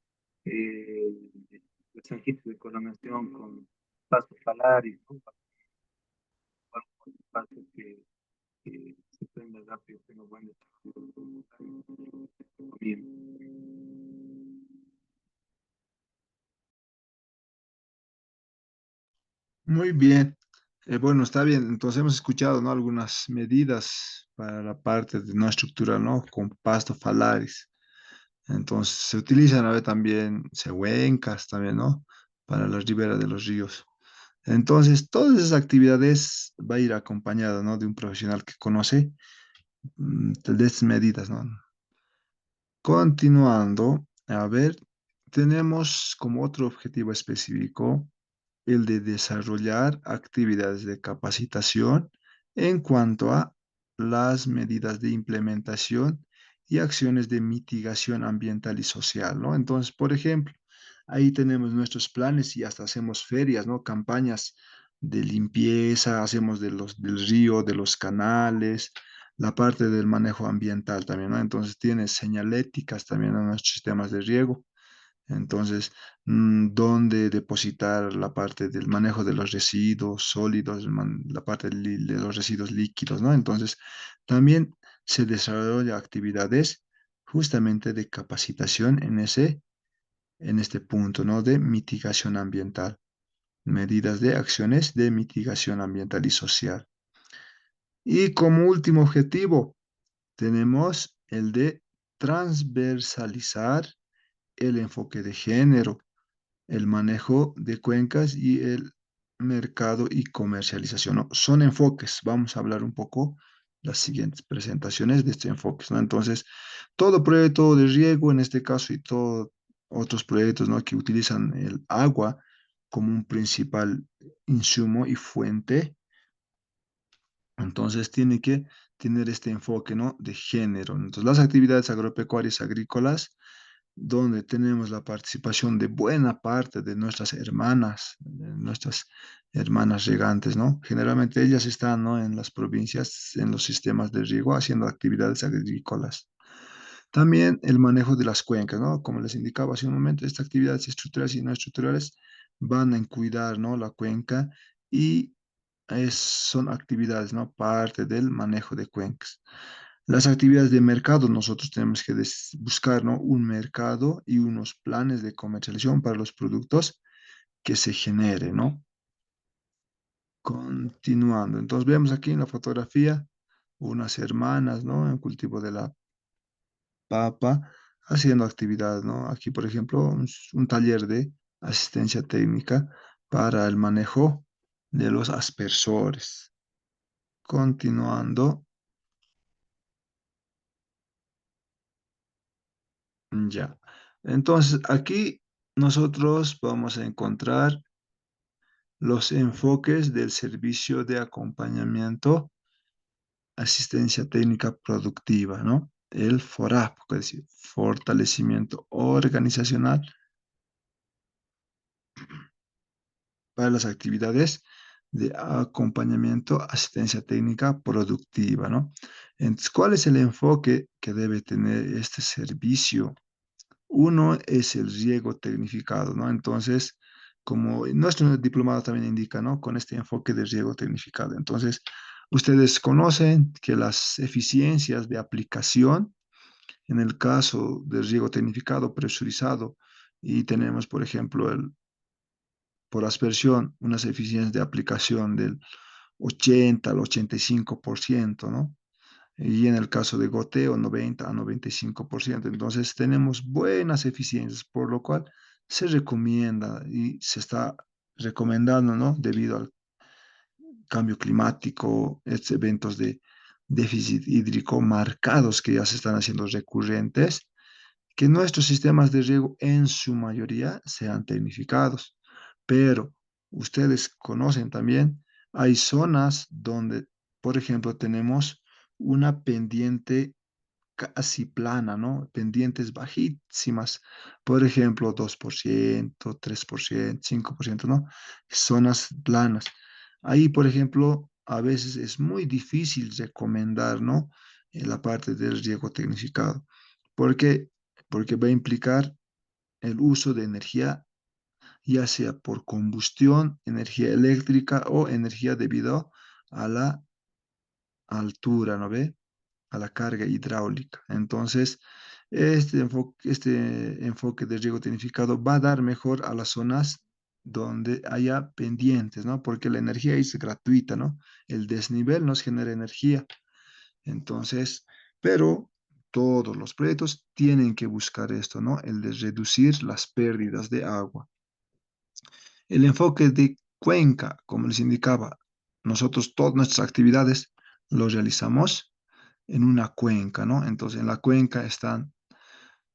eh, los zanjitos de coronación con pasto falaris, ¿no? Pasto que se prenda rápido, tenga buen desarrollo. Muy bien. Bueno, está bien. Entonces hemos escuchado, ¿no? Algunas medidas para la parte de no estructural, ¿no? Con pasto falaris. Entonces se utilizan a ver también cehuencas también, ¿no? Para las riberas de los ríos. Entonces, todas esas actividades va a ir acompañado, ¿no? De un profesional que conoce de estas medidas, ¿no? Continuando, a ver, tenemos como otro objetivo específico el de desarrollar actividades de capacitación en cuanto a las medidas de implementación y acciones de mitigación ambiental y social, ¿no? Entonces, por ejemplo, ahí tenemos nuestros planes y hasta hacemos ferias, ¿no? Campañas de limpieza, hacemos del río, de los canales, la parte del manejo ambiental también, ¿no? Entonces, tiene señaléticas también en nuestros sistemas de riego. Entonces, dónde depositar la parte del manejo de los residuos sólidos, la parte de los residuos líquidos, ¿no? Entonces, también se desarrolla actividades justamente de capacitación en este punto, ¿no? De mitigación ambiental, medidas de acciones de mitigación ambiental y social. Y como último objetivo, tenemos el de transversalizar el enfoque de género, el manejo de cuencas y el mercado y comercialización, ¿no? Son enfoques. Vamos a hablar un poco las siguientes presentaciones de estos enfoques, ¿no? Entonces, todo proyecto de riego, en este caso, y todos otros proyectos, ¿no? Que utilizan el agua como un principal insumo y fuente, entonces tiene que tener este enfoque, ¿no? De género. Entonces, las actividades agropecuarias agrícolas donde tenemos la participación de buena parte de nuestras hermanas regantes, ¿no? Generalmente ellas están, ¿no? En las provincias, en los sistemas de riego, haciendo actividades agrícolas. También el manejo de las cuencas, ¿no? Como les indicaba hace un momento, estas actividades estructurales y no estructurales van a cuidar, ¿no? La cuenca y son actividades, ¿no? Parte del manejo de cuencas. Las actividades de mercado, nosotros tenemos que buscar, ¿no? Un mercado y unos planes de comercialización para los productos que se genere, ¿no? Continuando. Entonces vemos aquí en la fotografía unas hermanas, ¿no? En cultivo de la papa, haciendo actividades, ¿no? Aquí, por ejemplo, un taller de asistencia técnica para el manejo de los aspersores. Continuando, ya. Entonces, aquí nosotros vamos a encontrar los enfoques del servicio de acompañamiento, asistencia técnica productiva, ¿no? El FORAP, es decir, fortalecimiento organizacional para las actividades de acompañamiento, asistencia técnica productiva, ¿no? Entonces, ¿cuál es el enfoque que debe tener este servicio? Uno es el riego tecnificado, ¿no? Entonces, como nuestro diplomado también indica, ¿no? Con este enfoque de riego tecnificado. Entonces, ustedes conocen que las eficiencias de aplicación, en el caso del riego tecnificado presurizado y tenemos, por ejemplo, por aspersión, unas eficiencias de aplicación del 80 al 85%, ¿no? Y en el caso de goteo, 90 a 95%. Entonces, tenemos buenas eficiencias, por lo cual se recomienda y se está recomendando, ¿no? Debido al cambio climático, estos eventos de déficit hídrico marcados que ya se están haciendo recurrentes, que nuestros sistemas de riego en su mayoría sean tecnificados. Pero ustedes conocen también, hay zonas donde, por ejemplo, tenemos una pendiente casi plana, ¿no? Pendientes bajísimas, por ejemplo, 2%, 3%, 5%, ¿no? Zonas planas. Ahí, por ejemplo, a veces es muy difícil recomendar, ¿no? La parte del riego tecnificado. ¿Por qué? Porque va a implicar el uso de energía, ya sea por combustión, energía eléctrica o energía debido a la altura, ¿no ve? A la carga hidráulica. Entonces, este enfoque de riego tecnificado va a dar mejor a las zonas donde haya pendientes, ¿no? Porque la energía es gratuita, ¿no? El desnivel nos genera energía. Entonces, pero todos los proyectos tienen que buscar esto, ¿no? El de reducir las pérdidas de agua. El enfoque de cuenca, como les indicaba, nosotros todas nuestras actividades los realizamos en una cuenca, ¿no? Entonces, en la cuenca están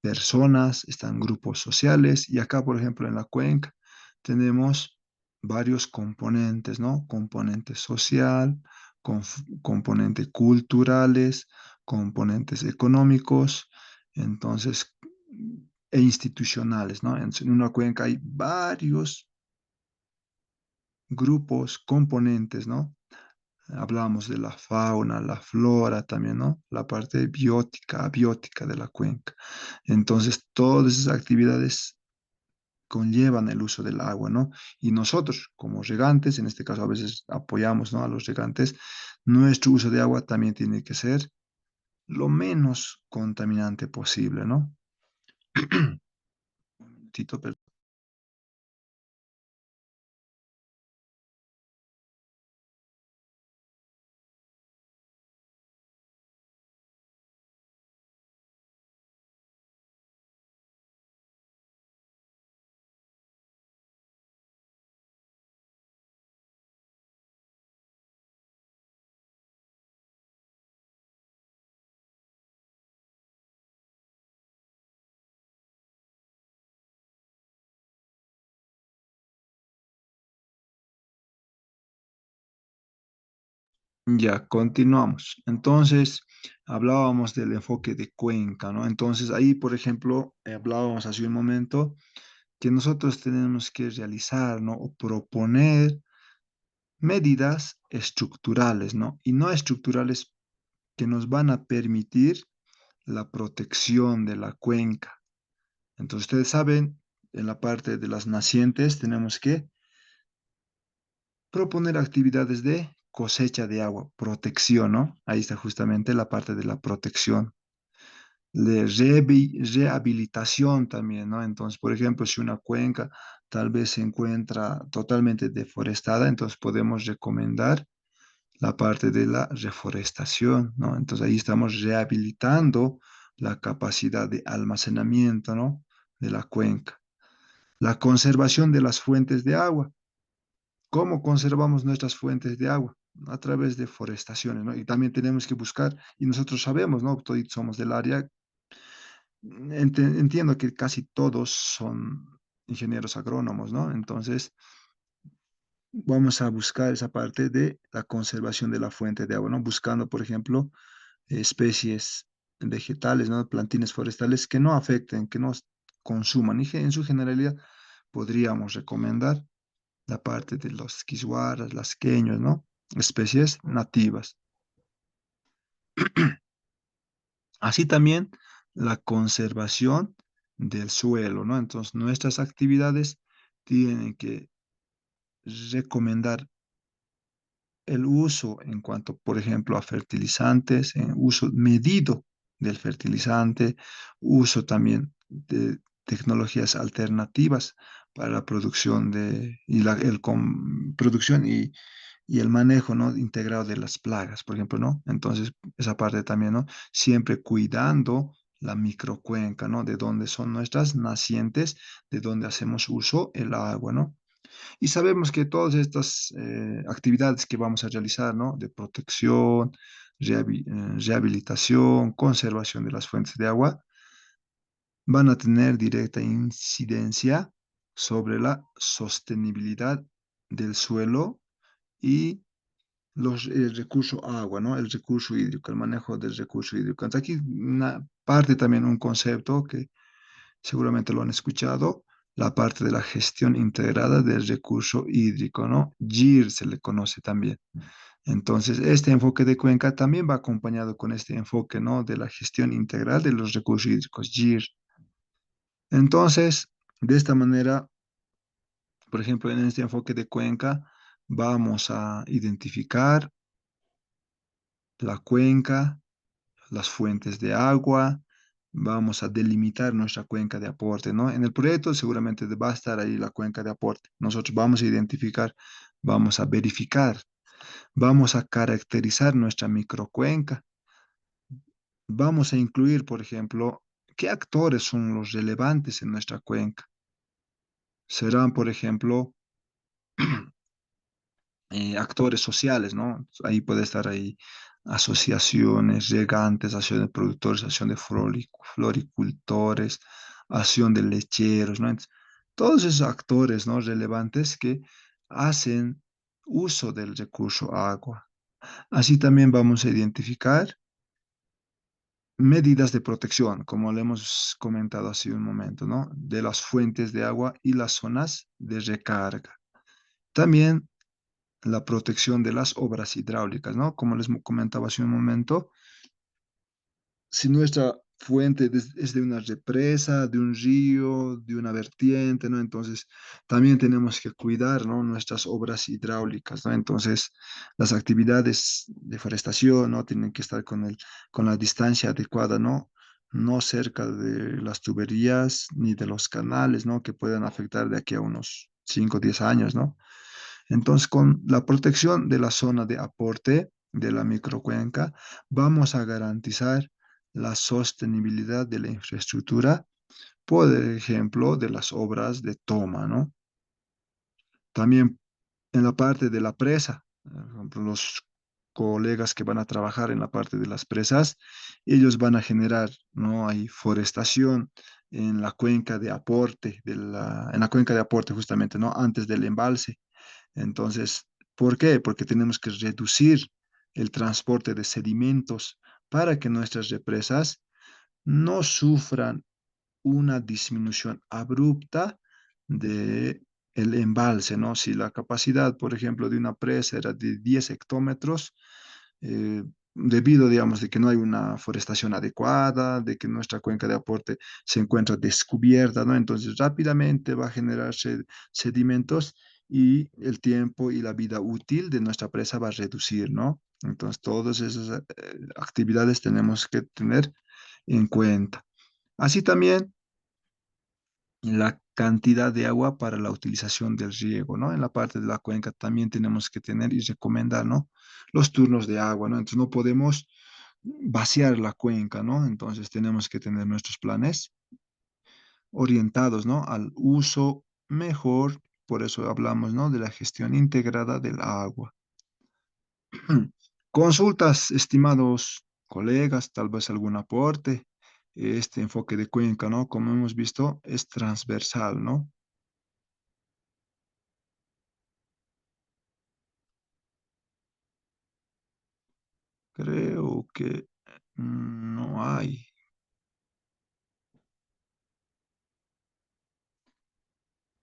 personas, están grupos sociales y acá, por ejemplo, en la cuenca tenemos varios componentes, ¿no? Componente social, componentes culturales, componentes económicos, entonces, e institucionales, ¿no? En una cuenca hay varios grupos, componentes, ¿no? Hablamos de la fauna, la flora también, ¿no? La parte biótica, abiótica de la cuenca. Entonces, todas esas actividades conllevan el uso del agua, ¿no? Y nosotros, como regantes, en este caso a veces apoyamos, ¿no? A los regantes, nuestro uso de agua también tiene que ser lo menos contaminante posible, ¿no? Un minutito, ya, continuamos. Entonces, hablábamos del enfoque de cuenca, ¿no? Entonces, ahí, por ejemplo, hablábamos hace un momento que nosotros tenemos que realizar, ¿no? O proponer medidas estructurales, ¿no? Y no estructurales que nos van a permitir la protección de la cuenca. Entonces, ustedes saben, en la parte de las nacientes tenemos que proponer actividades de cosecha de agua, protección, ¿no? Ahí está justamente la parte de la protección, de rehabilitación también, ¿no? Entonces, por ejemplo, si una cuenca tal vez se encuentra totalmente deforestada, entonces podemos recomendar la parte de la reforestación, ¿no? Entonces ahí estamos rehabilitando la capacidad de almacenamiento, ¿no? De la cuenca. La conservación de las fuentes de agua. ¿Cómo conservamos nuestras fuentes de agua? A través de forestaciones, ¿no? Y también tenemos que buscar, y nosotros sabemos, ¿no? Todos somos del área, entiendo que casi todos son ingenieros agrónomos, ¿no? Entonces, vamos a buscar esa parte de la conservación de la fuente de agua, ¿no? Buscando, por ejemplo, especies vegetales, ¿no? Plantines forestales que no afecten, que no consuman. Y en su generalidad podríamos recomendar la parte de los quisuaras, las queños, ¿no? Especies nativas. Así también la conservación del suelo, ¿no? Entonces, nuestras actividades tienen que recomendar el uso en cuanto, por ejemplo, a fertilizantes, uso medido del fertilizante, uso también tecnologías alternativas para la producción y producción y el manejo, ¿no? integrado de las plagas, por ejemplo, ¿no? Entonces, esa parte también, ¿no? Siempre cuidando la microcuenca, ¿no? De donde son nuestras nacientes, de donde hacemos uso el agua, ¿no? Y sabemos que todas estas actividades que vamos a realizar, ¿no? De protección, rehabilitación, conservación de las fuentes de agua, van a tener directa incidencia sobre la sostenibilidad del suelo y el recurso agua, ¿no? El recurso hídrico, el manejo del recurso hídrico. Entonces, aquí una parte también, un concepto que seguramente lo han escuchado, la parte de la gestión integrada del recurso hídrico, ¿no? GIR se le conoce también. Entonces, este enfoque de cuenca también va acompañado con este enfoque, ¿no? De la gestión integral de los recursos hídricos, GIR. Entonces, de esta manera, por ejemplo, en este enfoque de cuenca, vamos a identificar la cuenca, las fuentes de agua, vamos a delimitar nuestra cuenca de aporte, ¿no? En el proyecto seguramente va a estar ahí la cuenca de aporte. Nosotros vamos a identificar, vamos a verificar, vamos a caracterizar nuestra microcuenca, vamos a incluir, por ejemplo, qué actores son los relevantes en nuestra cuenca. Serán, por ejemplo, actores sociales, ¿no? Ahí puede estar ahí asociaciones, regantes, asociación de productores, asociación de floricultores, asociación de lecheros, ¿no? Entonces, todos esos actores, ¿no? relevantes que hacen uso del recurso agua. Así también vamos a identificar medidas de protección, como le hemos comentado hace un momento, ¿no? De las fuentes de agua y las zonas de recarga. También la protección de las obras hidráulicas, ¿no? Como les comentaba hace un momento, si nuestra fuente es de una represa, de un río, de una vertiente, ¿no? Entonces, también tenemos que cuidar, ¿no? Nuestras obras hidráulicas, ¿no? Entonces, las actividades de forestación, ¿no? Tienen que estar con la distancia adecuada, ¿no? No cerca de las tuberías ni de los canales, ¿no? Que puedan afectar de aquí a unos 5 o 10 años, ¿no? Entonces, con la protección de la zona de aporte de la microcuenca, vamos a garantizar la sostenibilidad de la infraestructura, por ejemplo, de las obras de toma, ¿no? También en la parte de la presa, por ejemplo, los colegas que van a trabajar en la parte de las presas, ellos van a generar, ¿no? Hay forestación en la cuenca de aporte, en la cuenca de aporte justamente, ¿no? Antes del embalse. Entonces, ¿por qué? Porque tenemos que reducir el transporte de sedimentos para que nuestras represas no sufran una disminución abrupta de el embalse, ¿no? Si la capacidad, por ejemplo, de una presa era de 10 hectómetros, debido, digamos, de que no hay una forestación adecuada, de que nuestra cuenca de aporte se encuentra descubierta, ¿no? Entonces rápidamente va a generarse sedimentos y el tiempo y la vida útil de nuestra presa va a reducir, ¿no? Entonces todas esas actividades tenemos que tener en cuenta. Así también la cantidad de agua para la utilización del riego, ¿no? En la parte de la cuenca también tenemos que tener y recomendar, ¿no? Los turnos de agua, ¿no? Entonces no podemos vaciar la cuenca, ¿no? Entonces tenemos que tener nuestros planes orientados, ¿no? Al uso mejor, por eso hablamos, ¿no? De la gestión integrada del agua. Consultas, estimados colegas, tal vez algún aporte. Este enfoque de cuenca, ¿no? Como hemos visto, es transversal, ¿no? Creo que no hay.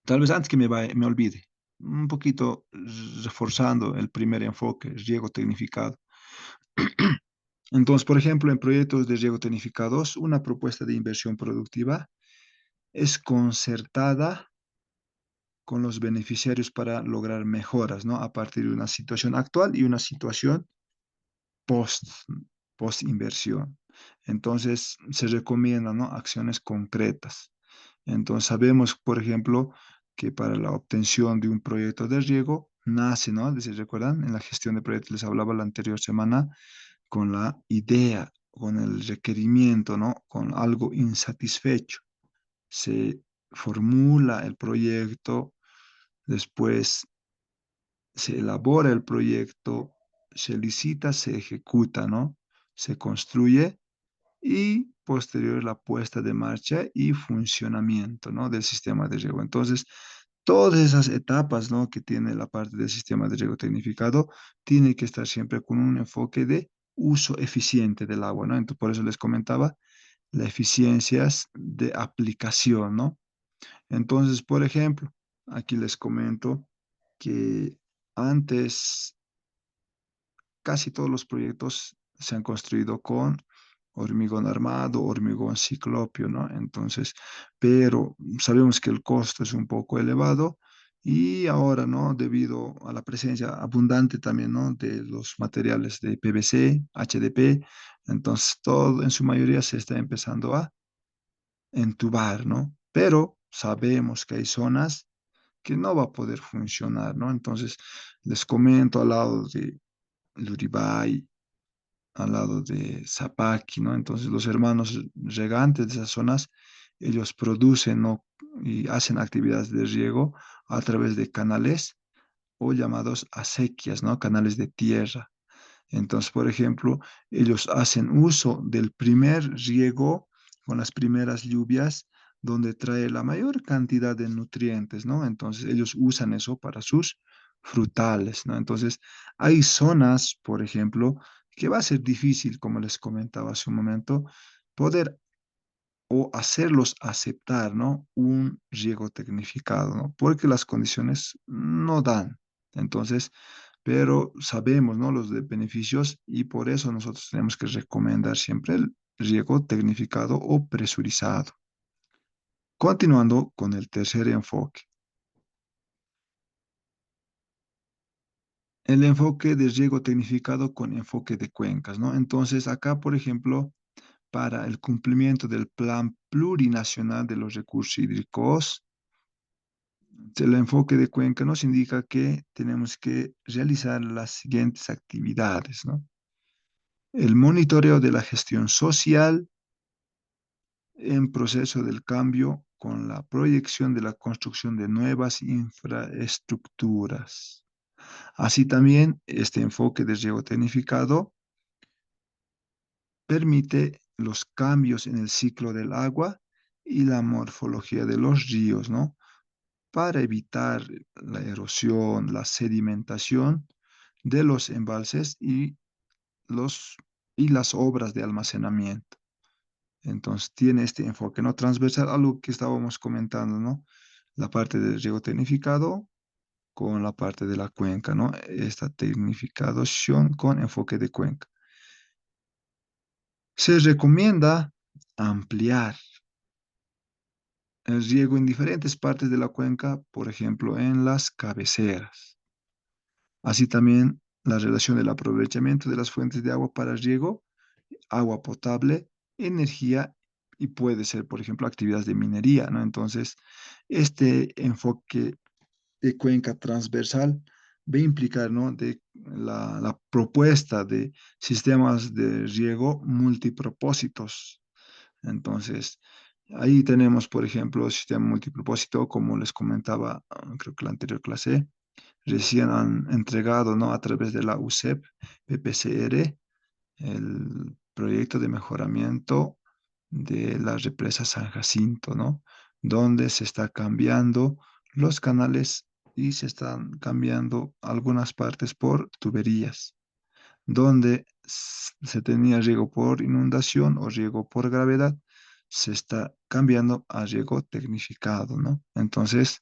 Tal vez antes que me olvide, un poquito reforzando el primer enfoque, riego tecnificado. Entonces, por ejemplo, en proyectos de riego tecnificados, una propuesta de inversión productiva es concertada con los beneficiarios para lograr mejoras, ¿no? A partir de una situación actual y una situación post, post inversión. Entonces, se recomiendan, ¿no? Acciones concretas. Entonces sabemos, por ejemplo, que para la obtención de un proyecto de riego nace, ¿no? Si recuerdan, en la gestión de proyectos les hablaba la anterior semana con la idea, con el requerimiento, ¿no? Con algo insatisfecho. Se formula el proyecto, después se elabora el proyecto, se licita, se ejecuta, ¿no? Se construye y posterior la puesta de marcha y funcionamiento, ¿no? Del sistema de riego. Entonces, todas esas etapas, ¿no? Que tiene la parte del sistema de riego tecnificado, tiene que estar siempre con un enfoque de uso eficiente del agua, ¿no? Entonces, por eso les comentaba la eficiencias de aplicación, ¿no? Entonces, por ejemplo, aquí les comento que antes casi todos los proyectos se han construido con hormigón armado, hormigón ciclopio, ¿no? Entonces, pero sabemos que el costo es un poco elevado y ahora, ¿no? Debido a la presencia abundante también, ¿no? De los materiales de PVC, HDP, entonces todo en su mayoría se está empezando a entubar, ¿no? Pero sabemos que hay zonas que no va a poder funcionar, ¿no? Entonces, les comento al lado de Luribay, al lado de Zapaki, ¿no? Entonces los hermanos regantes de esas zonas, ellos producen, ¿no? Y hacen actividades de riego a través de canales o llamados acequias, ¿no? Canales de tierra. Entonces, por ejemplo, ellos hacen uso del primer riego con las primeras lluvias, donde trae la mayor cantidad de nutrientes, ¿no? Entonces, ellos usan eso para sus frutales, ¿no? Entonces, hay zonas, por ejemplo, que va a ser difícil, como les comentaba hace un momento, poder o hacerlos aceptar, ¿no? Un riego tecnificado, ¿no? Porque las condiciones no dan. Entonces, pero sabemos, ¿no? Los de beneficios y por eso nosotros tenemos que recomendar siempre el riego tecnificado o presurizado. Continuando con el tercer enfoque, el enfoque de riego tecnificado con enfoque de cuencas, ¿no? Entonces, acá, por ejemplo, para el cumplimiento del Plan Plurinacional de los Recursos Hídricos, el enfoque de cuenca nos indica que tenemos que realizar las siguientes actividades, ¿no? El monitoreo de la gestión social en proceso del cambio con la proyección de la construcción de nuevas infraestructuras. Así también, este enfoque de riego tecnificado permite los cambios en el ciclo del agua y la morfología de los ríos, ¿no? Para evitar la erosión, la sedimentación de los embalses los, y las obras de almacenamiento. Entonces, tiene este enfoque no transversal, algo que estábamos comentando, ¿no? La parte del riego tecnificado con la parte de la cuenca, ¿no? Esta tecnificación con enfoque de cuenca. Se recomienda ampliar el riego en diferentes partes de la cuenca, por ejemplo, en las cabeceras. Así también la relación del aprovechamiento de las fuentes de agua para riego, agua potable, energía y puede ser, por ejemplo, actividades de minería, ¿no? Entonces, este enfoque de cuenca transversal va a implicar, ¿no? De la propuesta de sistemas de riego multipropósitos. Entonces, ahí tenemos, por ejemplo, sistema multipropósito, como les comentaba, creo que la anterior clase, recién han entregado, ¿no? A través de la UCEP, PPCR, el proyecto de mejoramiento de la represa San Jacinto, ¿no? Donde se está cambiando los canales y se están cambiando algunas partes por tuberías, donde se tenía riego por inundación o riego por gravedad, se está cambiando a riego tecnificado, ¿no? Entonces,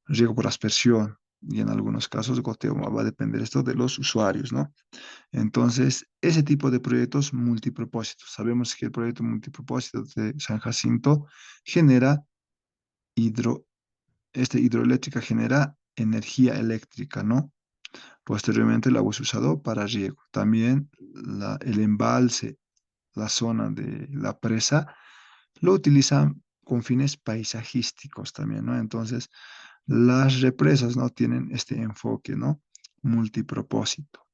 riego por aspersión y en algunos casos goteo, va a depender esto de los usuarios, ¿no? Entonces, ese tipo de proyectos multipropósitos. Sabemos que el proyecto multipropósito de San Jacinto genera hidro, hidroeléctrica genera energía eléctrica, ¿no? Posteriormente el agua es usado para riego. También el embalse, la zona de la presa, lo utilizan con fines paisajísticos también, ¿no? Entonces, las represas, ¿no? Tienen este enfoque, ¿no? Multipropósito.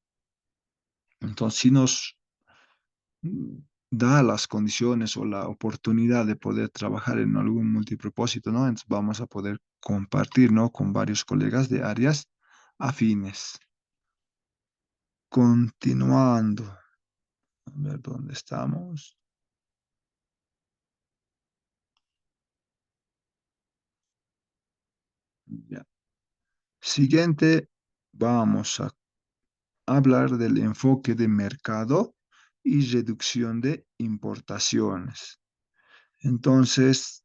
Entonces, si nos mm, da las condiciones o la oportunidad de poder trabajar en algún multipropósito, ¿no? Entonces vamos a poder compartir, ¿no? Con varios colegas de áreas afines. Continuando, a ver dónde estamos. Ya. Siguiente, vamos a hablar del enfoque de mercado y reducción de importaciones. Entonces,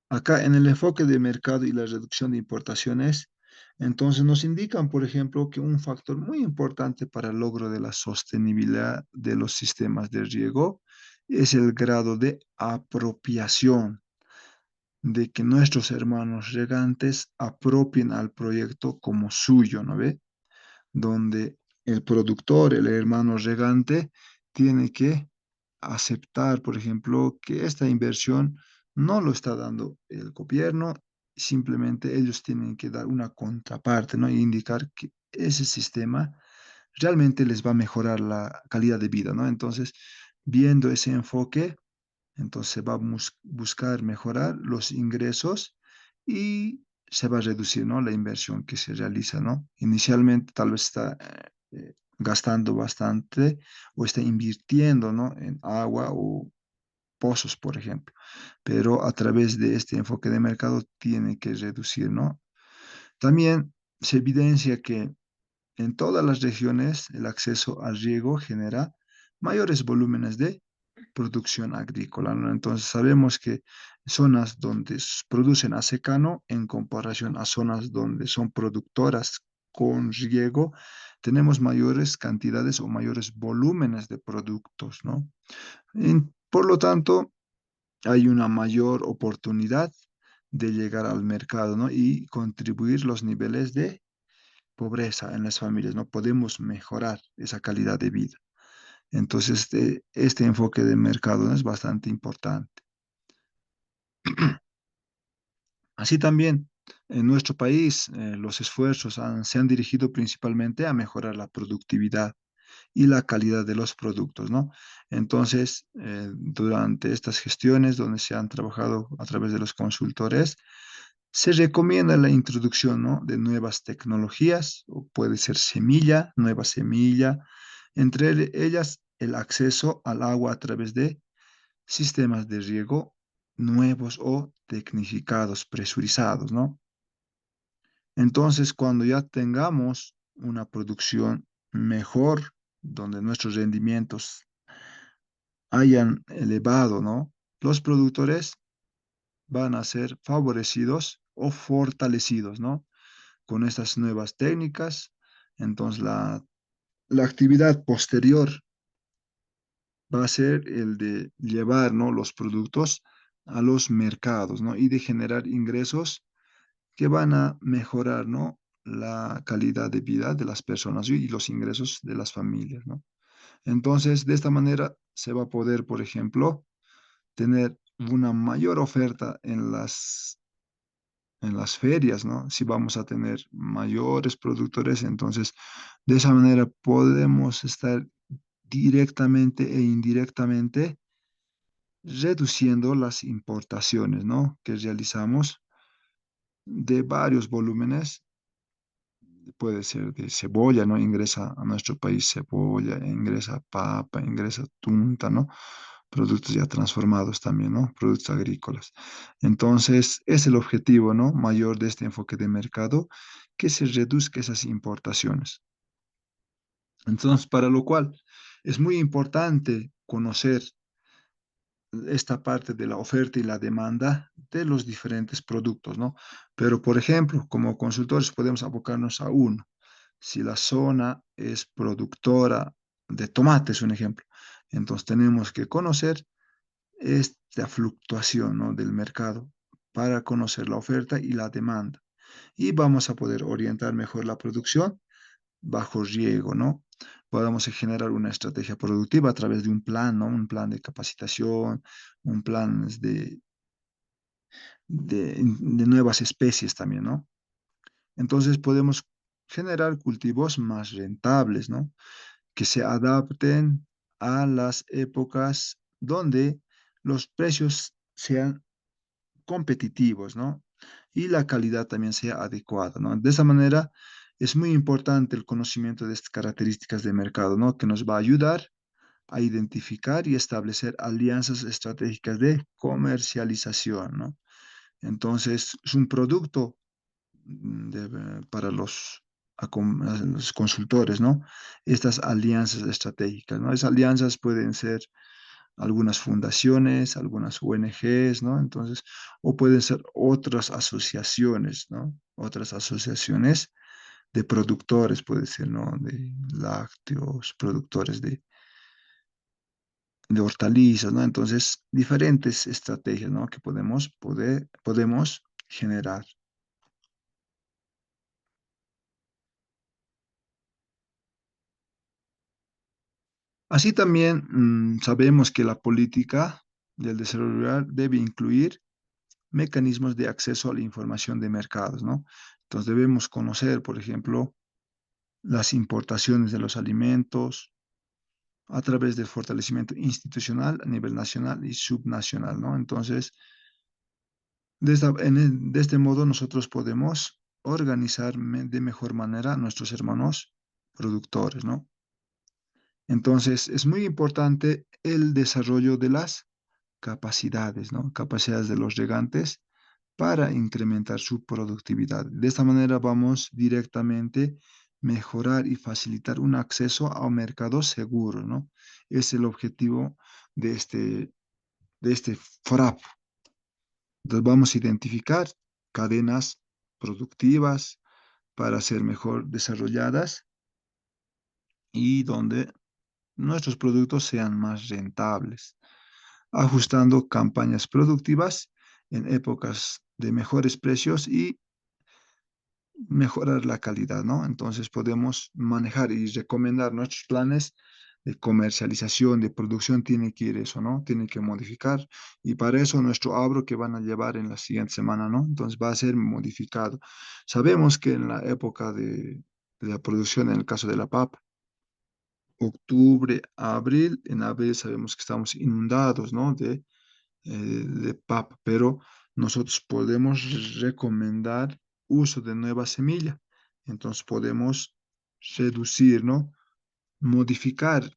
acá en el enfoque de mercado y la reducción de importaciones, entonces nos indican, por ejemplo, que un factor muy importante para el logro de la sostenibilidad de los sistemas de riego es el grado de apropiación, de que nuestros hermanos regantes apropien al proyecto como suyo, ¿no ve? Donde el productor, el hermano regante, tiene que aceptar, por ejemplo, que esta inversión no lo está dando el gobierno, simplemente ellos tienen que dar una contraparte, ¿no? Y indicar que ese sistema realmente les va a mejorar la calidad de vida, ¿no? Entonces, viendo ese enfoque, entonces se va a buscar mejorar los ingresos y se va a reducir, ¿no? La inversión que se realiza, ¿no? Inicialmente tal vez está gastando bastante o está invirtiendo, ¿no? En agua o pozos, por ejemplo. Pero a través de este enfoque de mercado tiene que reducir, ¿no? También se evidencia que en todas las regiones el acceso al riego genera mayores volúmenes de producción agrícola, ¿no? Entonces sabemos que zonas donde producen a secano en comparación a zonas donde son productoras con riego, tenemos mayores cantidades o mayores volúmenes de productos, ¿no? Por lo tanto, hay una mayor oportunidad de llegar al mercado, ¿no? Y contribuir los niveles de pobreza en las familias, ¿no? Podemos mejorar esa calidad de vida. Entonces, este enfoque de mercado, ¿no? Es bastante importante. Así también, en nuestro país, los esfuerzos se han dirigido principalmente a mejorar la productividad y la calidad de los productos, ¿no? Entonces, durante estas gestiones donde se han trabajado a través de los consultores, se recomienda la introducción, ¿no? De nuevas tecnologías, o puede ser semilla, nueva semilla, entre ellas el acceso al agua a través de sistemas de riego nuevos o tecnificados, presurizados, ¿no? Entonces, cuando ya tengamos una producción mejor, donde nuestros rendimientos hayan elevado, ¿no? Los productores van a ser favorecidos o fortalecidos, ¿no? Con estas nuevas técnicas. Entonces, la actividad posterior va a ser el de llevar, ¿no? Los productos a los mercados, ¿no? Y de generar ingresos que van a mejorar, ¿no? La calidad de vida de las personas y los ingresos de las familias, ¿no? Entonces, de esta manera se va a poder, por ejemplo, tener una mayor oferta en las ferias, ¿no? Si vamos a tener mayores productores, entonces de esa manera podemos estar directamente e indirectamente reduciendo las importaciones, ¿no? Que realizamos de varios volúmenes. Puede ser de cebolla, ¿no? Ingresa a nuestro país cebolla, ingresa papa, ingresa tunta, ¿no? Productos ya transformados también, ¿no? Productos agrícolas. Entonces, es el objetivo, ¿no? Mayor de este enfoque de mercado, que se reduzca esas importaciones. Entonces, para lo cual es muy importante conocer esta parte de la oferta y la demanda de los diferentes productos, ¿no? Pero, por ejemplo, como consultores podemos abocarnos a uno. Si la zona es productora de tomates, un ejemplo, entonces tenemos que conocer esta fluctuación, ¿no? Del mercado para conocer la oferta y la demanda. y vamos a poder orientar mejor la producción bajo riego, ¿no? Podemos generar una estrategia productiva a través de un plan, ¿no? Un plan de capacitación, un plan de nuevas especies también, ¿no? Entonces podemos generar cultivos más rentables, ¿no? Que se adapten a las épocas donde los precios sean competitivos, ¿no? Y la calidad también sea adecuada, ¿no? De esa manera es muy importante el conocimiento de estas características de mercado, ¿no? Que nos va a ayudar a identificar y establecer alianzas estratégicas de comercialización, ¿no? Entonces, es un producto para a los consultores, ¿no? Estas alianzas estratégicas, ¿no? Esas alianzas pueden ser algunas fundaciones, algunas ONGs, ¿no? Entonces, o pueden ser otras asociaciones, ¿no? Otras asociaciones de productores, puede ser, ¿no? De lácteos, productores de hortalizas, ¿no? Entonces, diferentes estrategias, ¿no? Que podemos generar. Así también sabemos que la política del desarrollo rural debe incluir mecanismos de acceso a la información de mercados, ¿no? Entonces debemos conocer, por ejemplo, las importaciones de los alimentos a través del fortalecimiento institucional a nivel nacional y subnacional, ¿no? Entonces, de este modo nosotros podemos organizar de mejor manera a nuestros hermanos productores, ¿no? Entonces, es muy importante el desarrollo de las capacidades, ¿no? Capacidades de los regantes para incrementar su productividad. De esta manera vamos directamente mejorar y facilitar un acceso a un mercado seguro, ¿no? Es el objetivo de este FRAP. Entonces vamos a identificar cadenas productivas para ser mejor desarrolladas y donde nuestros productos sean más rentables, ajustando campañas productivas en épocas de mejores precios y mejorar la calidad, ¿no? Entonces podemos manejar y recomendar nuestros planes de comercialización, de producción, tiene que ir eso, ¿no? Tiene que modificar y para eso nuestro abro que van a llevar en la siguiente semana, ¿no? Entonces va a ser modificado. Sabemos que en la época de la producción, en el caso de la papa, octubre, abril, en abril sabemos que estamos inundados, ¿no? De papa, pero nosotros podemos recomendar uso de nueva semilla. Entonces podemos reducir, ¿no? Modificar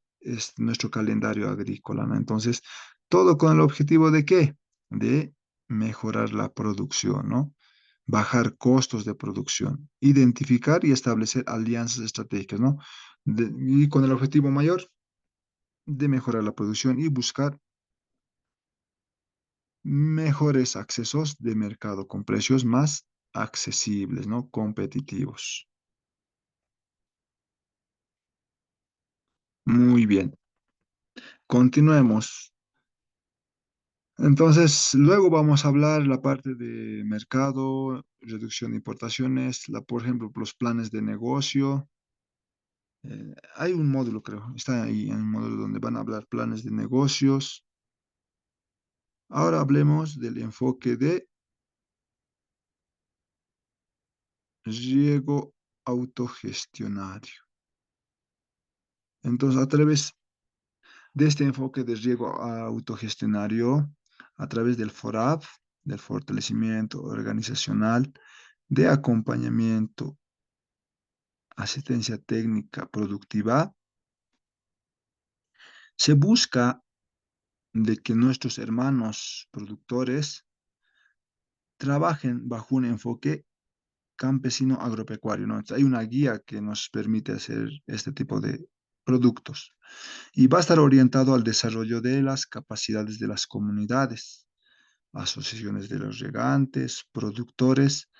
nuestro calendario agrícola, ¿no? Entonces, todo con el objetivo de qué? De mejorar la producción, ¿no? Bajar costos de producción, identificar y establecer alianzas estratégicas, ¿no? Y con el objetivo mayor de mejorar la producción y buscar mejores accesos de mercado con precios más accesibles, ¿no? Competitivos. Muy bien. Continuemos. Entonces, luego vamos a hablar la parte de mercado, reducción de importaciones, por ejemplo, los planes de negocio. Hay un módulo, creo, está ahí en un módulo donde van a hablar planes de negocios. Ahora hablemos del enfoque de riego autogestionario. Entonces, a través de este enfoque de riego autogestionario, a través del FORAF, del fortalecimiento organizacional, de acompañamiento, asistencia técnica productiva, se busca de que nuestros hermanos productores trabajen bajo un enfoque campesino agropecuario, ¿no? Hay una guía que nos permite hacer este tipo de productos y va a estar orientado al desarrollo de las capacidades de las comunidades, asociaciones de los regantes, productores,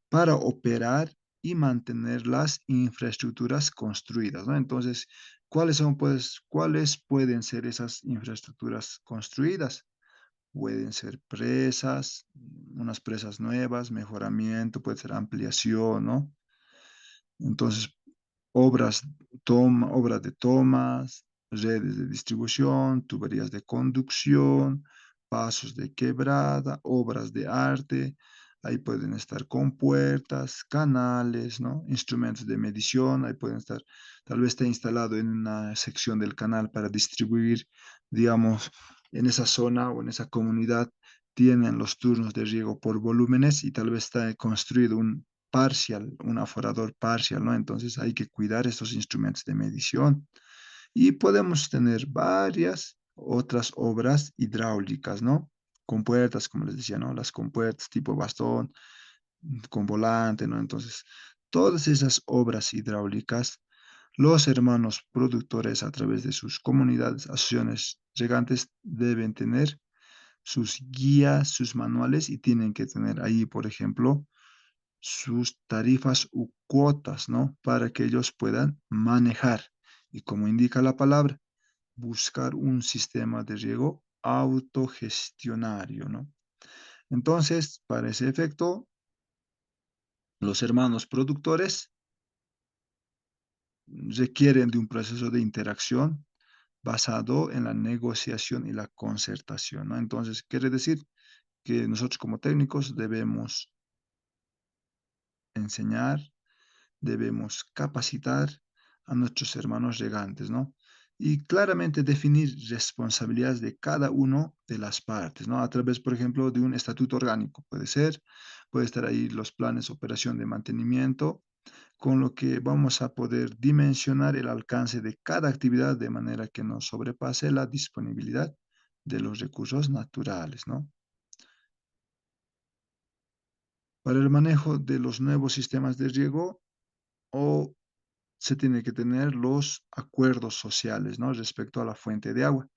para operar y mantener las infraestructuras construidas, ¿no? Entonces, ¿cuáles pueden ser esas infraestructuras construidas? pueden ser presas, unas presas nuevas, mejoramiento, puede ser ampliación, ¿no? Entonces, obras de tomas, redes de distribución, tuberías de conducción, pasos de quebrada, obras de arte. Ahí pueden estar compuertas, canales, ¿no? Instrumentos de medición. Ahí pueden estar, tal vez está instalado en una sección del canal para distribuir, digamos, en esa zona o en esa comunidad tienen los turnos de riego por volúmenes y tal vez está construido un parcial, un aforador parcial, ¿no? Entonces hay que cuidar estos instrumentos de medición y podemos tener varias otras obras hidráulicas, ¿no? Compuertas, como les decía, ¿no? Las compuertas tipo bastón, con volante, ¿no? Entonces, todas esas obras hidráulicas, los hermanos productores a través de sus comunidades, asociaciones regantes deben tener sus guías, sus manuales y tienen que tener ahí, por ejemplo, sus tarifas u cuotas, ¿no? Para que ellos puedan manejar y como indica la palabra, buscar un sistema de riego autogestionario, ¿no? Entonces, para ese efecto, los hermanos productores requieren de un proceso de interacción basado en la negociación y la concertación, ¿no? Entonces, quiere decir que nosotros como técnicos debemos enseñar, debemos capacitar a nuestros hermanos regantes, ¿no? Y claramente definir responsabilidades de cada uno de las partes, ¿no? A través, por ejemplo, de un estatuto orgánico, puede estar ahí los planes de operación de mantenimiento, con lo que vamos a poder dimensionar el alcance de cada actividad de manera que no sobrepase la disponibilidad de los recursos naturales, ¿no? Para el manejo de los nuevos sistemas de riego o se tiene que tener los acuerdos sociales, ¿no? Respecto a la fuente de agua.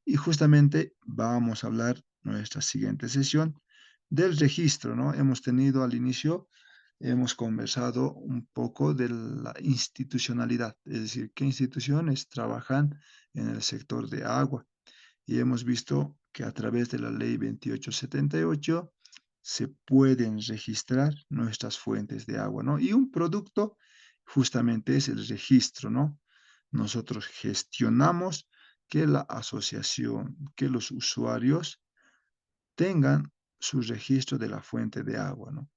Y justamente vamos a hablar nuestra siguiente sesión del registro, ¿no? Hemos tenido al inicio, hemos conversado un poco de la institucionalidad, es decir, qué instituciones trabajan en el sector de agua. Y hemos visto que a través de la ley 2878 se pueden registrar nuestras fuentes de agua, ¿no? Y un producto justamente es el registro, ¿no? Nosotros gestionamos que la asociación, que los usuarios tengan su registro de la fuente de agua, ¿no?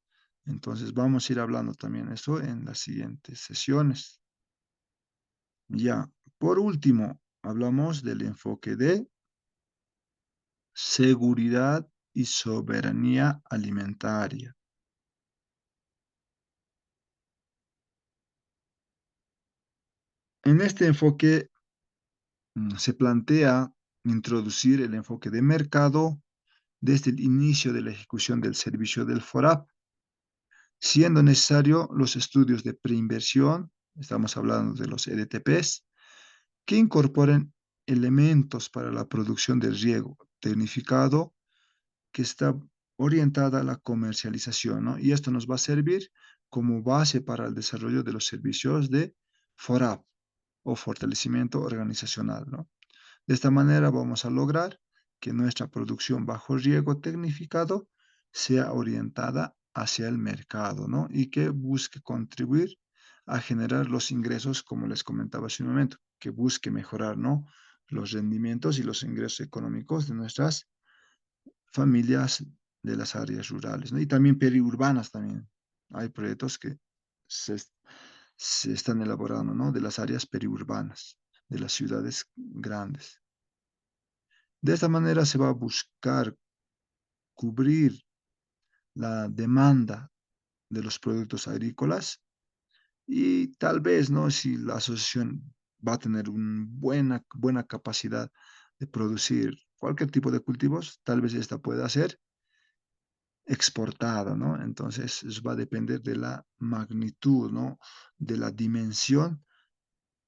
Entonces vamos a ir hablando también eso en las siguientes sesiones. Ya, por último, hablamos del enfoque de seguridad y soberanía alimentaria. En este enfoque se plantea introducir el enfoque de mercado desde el inicio de la ejecución del servicio del FORAP, siendo necesario los estudios de preinversión, estamos hablando de los EDTPs, que incorporen elementos para la producción del riego tecnificado que está orientada a la comercialización, ¿no? Y esto nos va a servir como base para el desarrollo de los servicios de FORAP o fortalecimiento organizacional, ¿no? De esta manera vamos a lograr que nuestra producción bajo riego tecnificado sea orientada hacia el mercado, ¿no? Y que busque contribuir a generar los ingresos, como les comentaba hace un momento, que busque mejorar, ¿no? Los rendimientos y los ingresos económicos de nuestras familias de las áreas rurales, ¿no? Y también periurbanas también. Hay proyectos que se, se están elaborando, ¿no? De las áreas periurbanas, de las ciudades grandes. De esta manera se va a buscar cubrir la demanda de los productos agrícolas y tal vez, ¿no? Si la asociación va a tener una buena capacidad de producir cualquier tipo de cultivos, tal vez esta pueda ser exportada, ¿no? Entonces, eso va a depender de la magnitud, ¿no? De la dimensión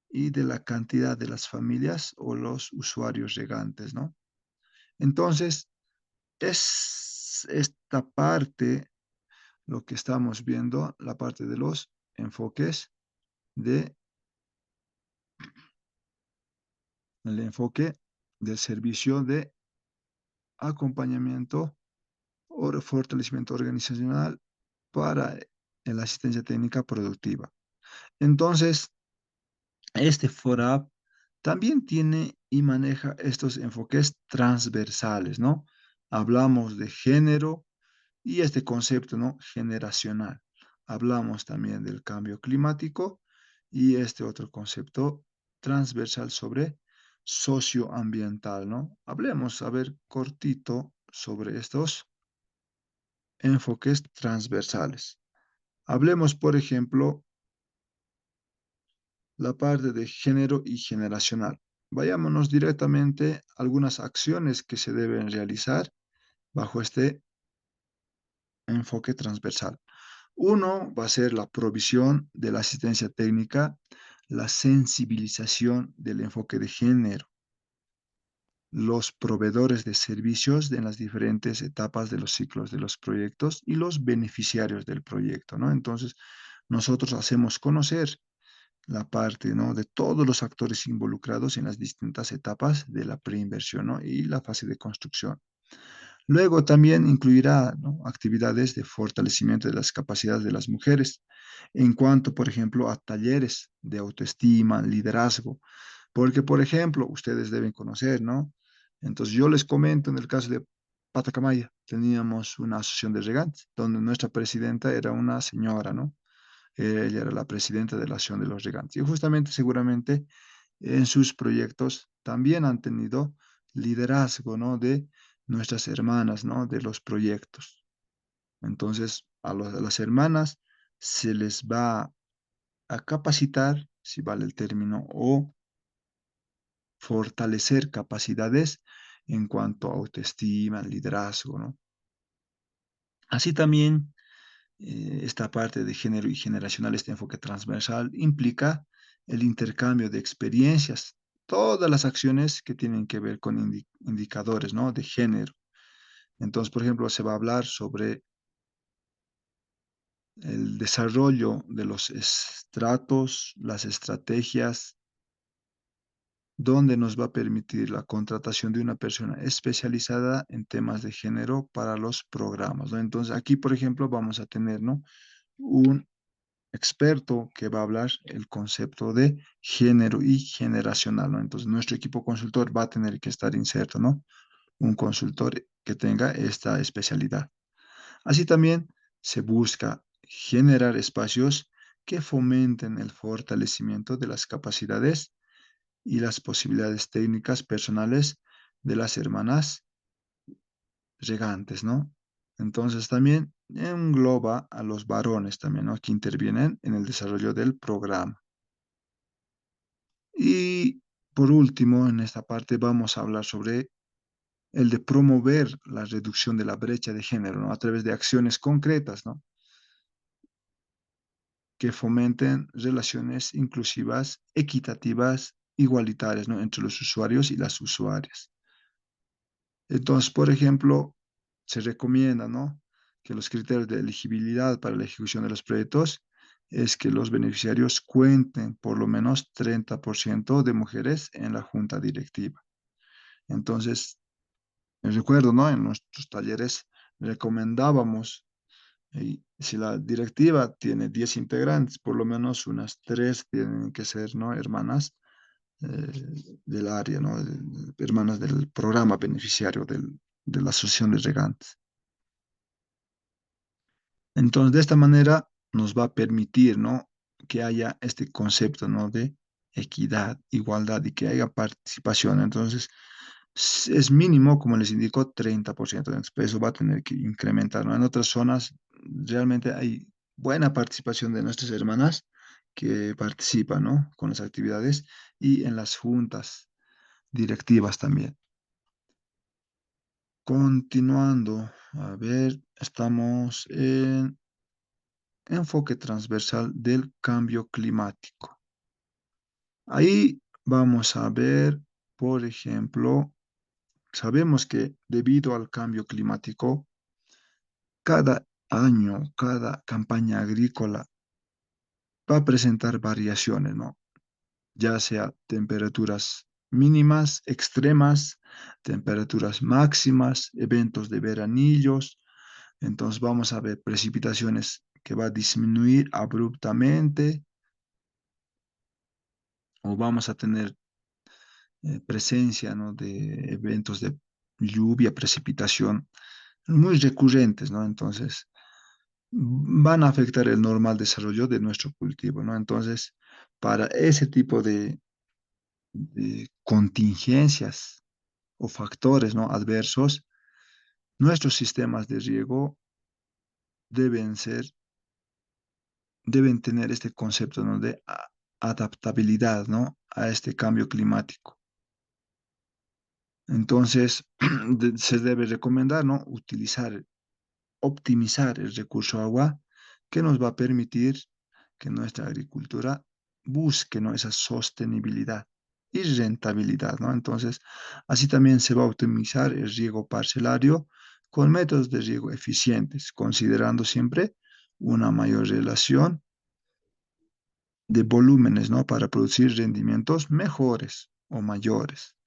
y de la cantidad de las familias o los usuarios regantes, ¿no? Entonces, es esta parte lo que estamos viendo, la parte de los enfoques de el enfoque del servicio de acompañamiento o fortalecimiento organizacional para la asistencia técnica productiva. Entonces, este FORAP también tiene y maneja estos enfoques transversales, ¿no? Hablamos de género y este concepto, ¿no? Generacional. Hablamos también del cambio climático y este otro concepto transversal sobre socioambiental, ¿no? Hablemos, a ver, cortito sobre estos enfoques transversales. Hablemos, por ejemplo, la parte de género y generacional. Vayámonos directamente a algunas acciones que se deben realizar bajo este enfoque transversal. Uno va a ser la provisión de la asistencia técnica, la sensibilización del enfoque de género, los proveedores de servicios en las diferentes etapas de los ciclos de los proyectos y los beneficiarios del proyecto, ¿no? Entonces, nosotros hacemos conocer la parte, ¿no? De todos los actores involucrados en las distintas etapas de la preinversión, ¿no? Y la fase de construcción. Luego también incluirá, ¿no? Actividades de fortalecimiento de las capacidades de las mujeres en cuanto, por ejemplo, a talleres de autoestima, liderazgo, porque, por ejemplo, ustedes deben conocer, ¿no? Entonces, yo les comento en el caso de Patacamaya, teníamos una asociación de regantes, donde nuestra presidenta era una señora, ¿no? Ella era la presidenta de la Asociación de los Regantes. Y justamente, seguramente, en sus proyectos también han tenido liderazgo, ¿no? De nuestras hermanas, ¿no? De los proyectos. Entonces, a las hermanas se les va a capacitar, si vale el término, o fortalecer capacidades en cuanto a autoestima, liderazgo, ¿no? Así también esta parte de género y generacional, este enfoque transversal, implica el intercambio de experiencias, todas las acciones que tienen que ver con indicadores, ¿no? De género. Entonces, por ejemplo, se va a hablar sobre el desarrollo de los estratos, las estrategias, donde nos va a permitir la contratación de una persona especializada en temas de género para los programas, ¿no? Entonces, aquí, por ejemplo, vamos a tener, ¿no? Un experto que va a hablar el concepto de género y generacional, ¿no? Entonces, nuestro equipo consultor va a tener que estar inserto, ¿no? Un consultor que tenga esta especialidad. Así también se busca generar espacios que fomenten el fortalecimiento de las capacidades y las posibilidades técnicas personales de las hermanas regantes, ¿no? Entonces también engloba a los varones también, ¿no? Que intervienen en el desarrollo del programa. Y por último, en esta parte vamos a hablar sobre el de promover la reducción de la brecha de género, ¿no? A través de acciones concretas, ¿no? Que fomenten relaciones inclusivas, equitativas, igualitarias, ¿no? Entre los usuarios y las usuarias. Entonces, por ejemplo, se recomienda, ¿no? Que los criterios de elegibilidad para la ejecución de los proyectos es que los beneficiarios cuenten por lo menos 30% de mujeres en la junta directiva. Entonces, me recuerdo, ¿no? En nuestros talleres recomendábamos, si la directiva tiene 10 integrantes, por lo menos unas 3 tienen que ser, ¿no? Hermanas del área, ¿no? Hermanas del programa beneficiario de la Asociación de Regantes. Entonces, de esta manera nos va a permitir, ¿no? Que haya este concepto, ¿no? De equidad, igualdad y que haya participación. Entonces, es mínimo, como les indico, 30%. Entonces, eso va a tener que incrementar, ¿no? En otras zonas realmente hay buena participación de nuestras hermanas que participan, ¿no? Con las actividades y en las juntas directivas también. Continuando, a ver, estamos en enfoque transversal del cambio climático. Ahí vamos a ver, por ejemplo, sabemos que debido al cambio climático, cada año, cada campaña agrícola va a presentar variaciones, ¿no? Ya sea temperaturas mínimas, extremas, temperaturas máximas, eventos de veranillos. Entonces vamos a ver precipitaciones que va a disminuir abruptamente o vamos a tener presencia, ¿no?, de eventos de lluvia, precipitación muy recurrentes, ¿no? Entonces van a afectar el normal desarrollo de nuestro cultivo, ¿no? Entonces, para ese tipo de contingencias o factores, ¿no?, adversos, nuestros sistemas de riego deben ser, deben tener este concepto, ¿no?, de adaptabilidad, ¿no?, a este cambio climático. Entonces, se debe recomendar, ¿no?, utilizar, optimizar el recurso agua que nos va a permitir que nuestra agricultura busque, ¿no?, esa sostenibilidad y rentabilidad, ¿no? Entonces, así también se va a optimizar el riego parcelario con métodos de riego eficientes, considerando siempre una mayor relación de volúmenes, ¿no?, para producir rendimientos mejores o mayores.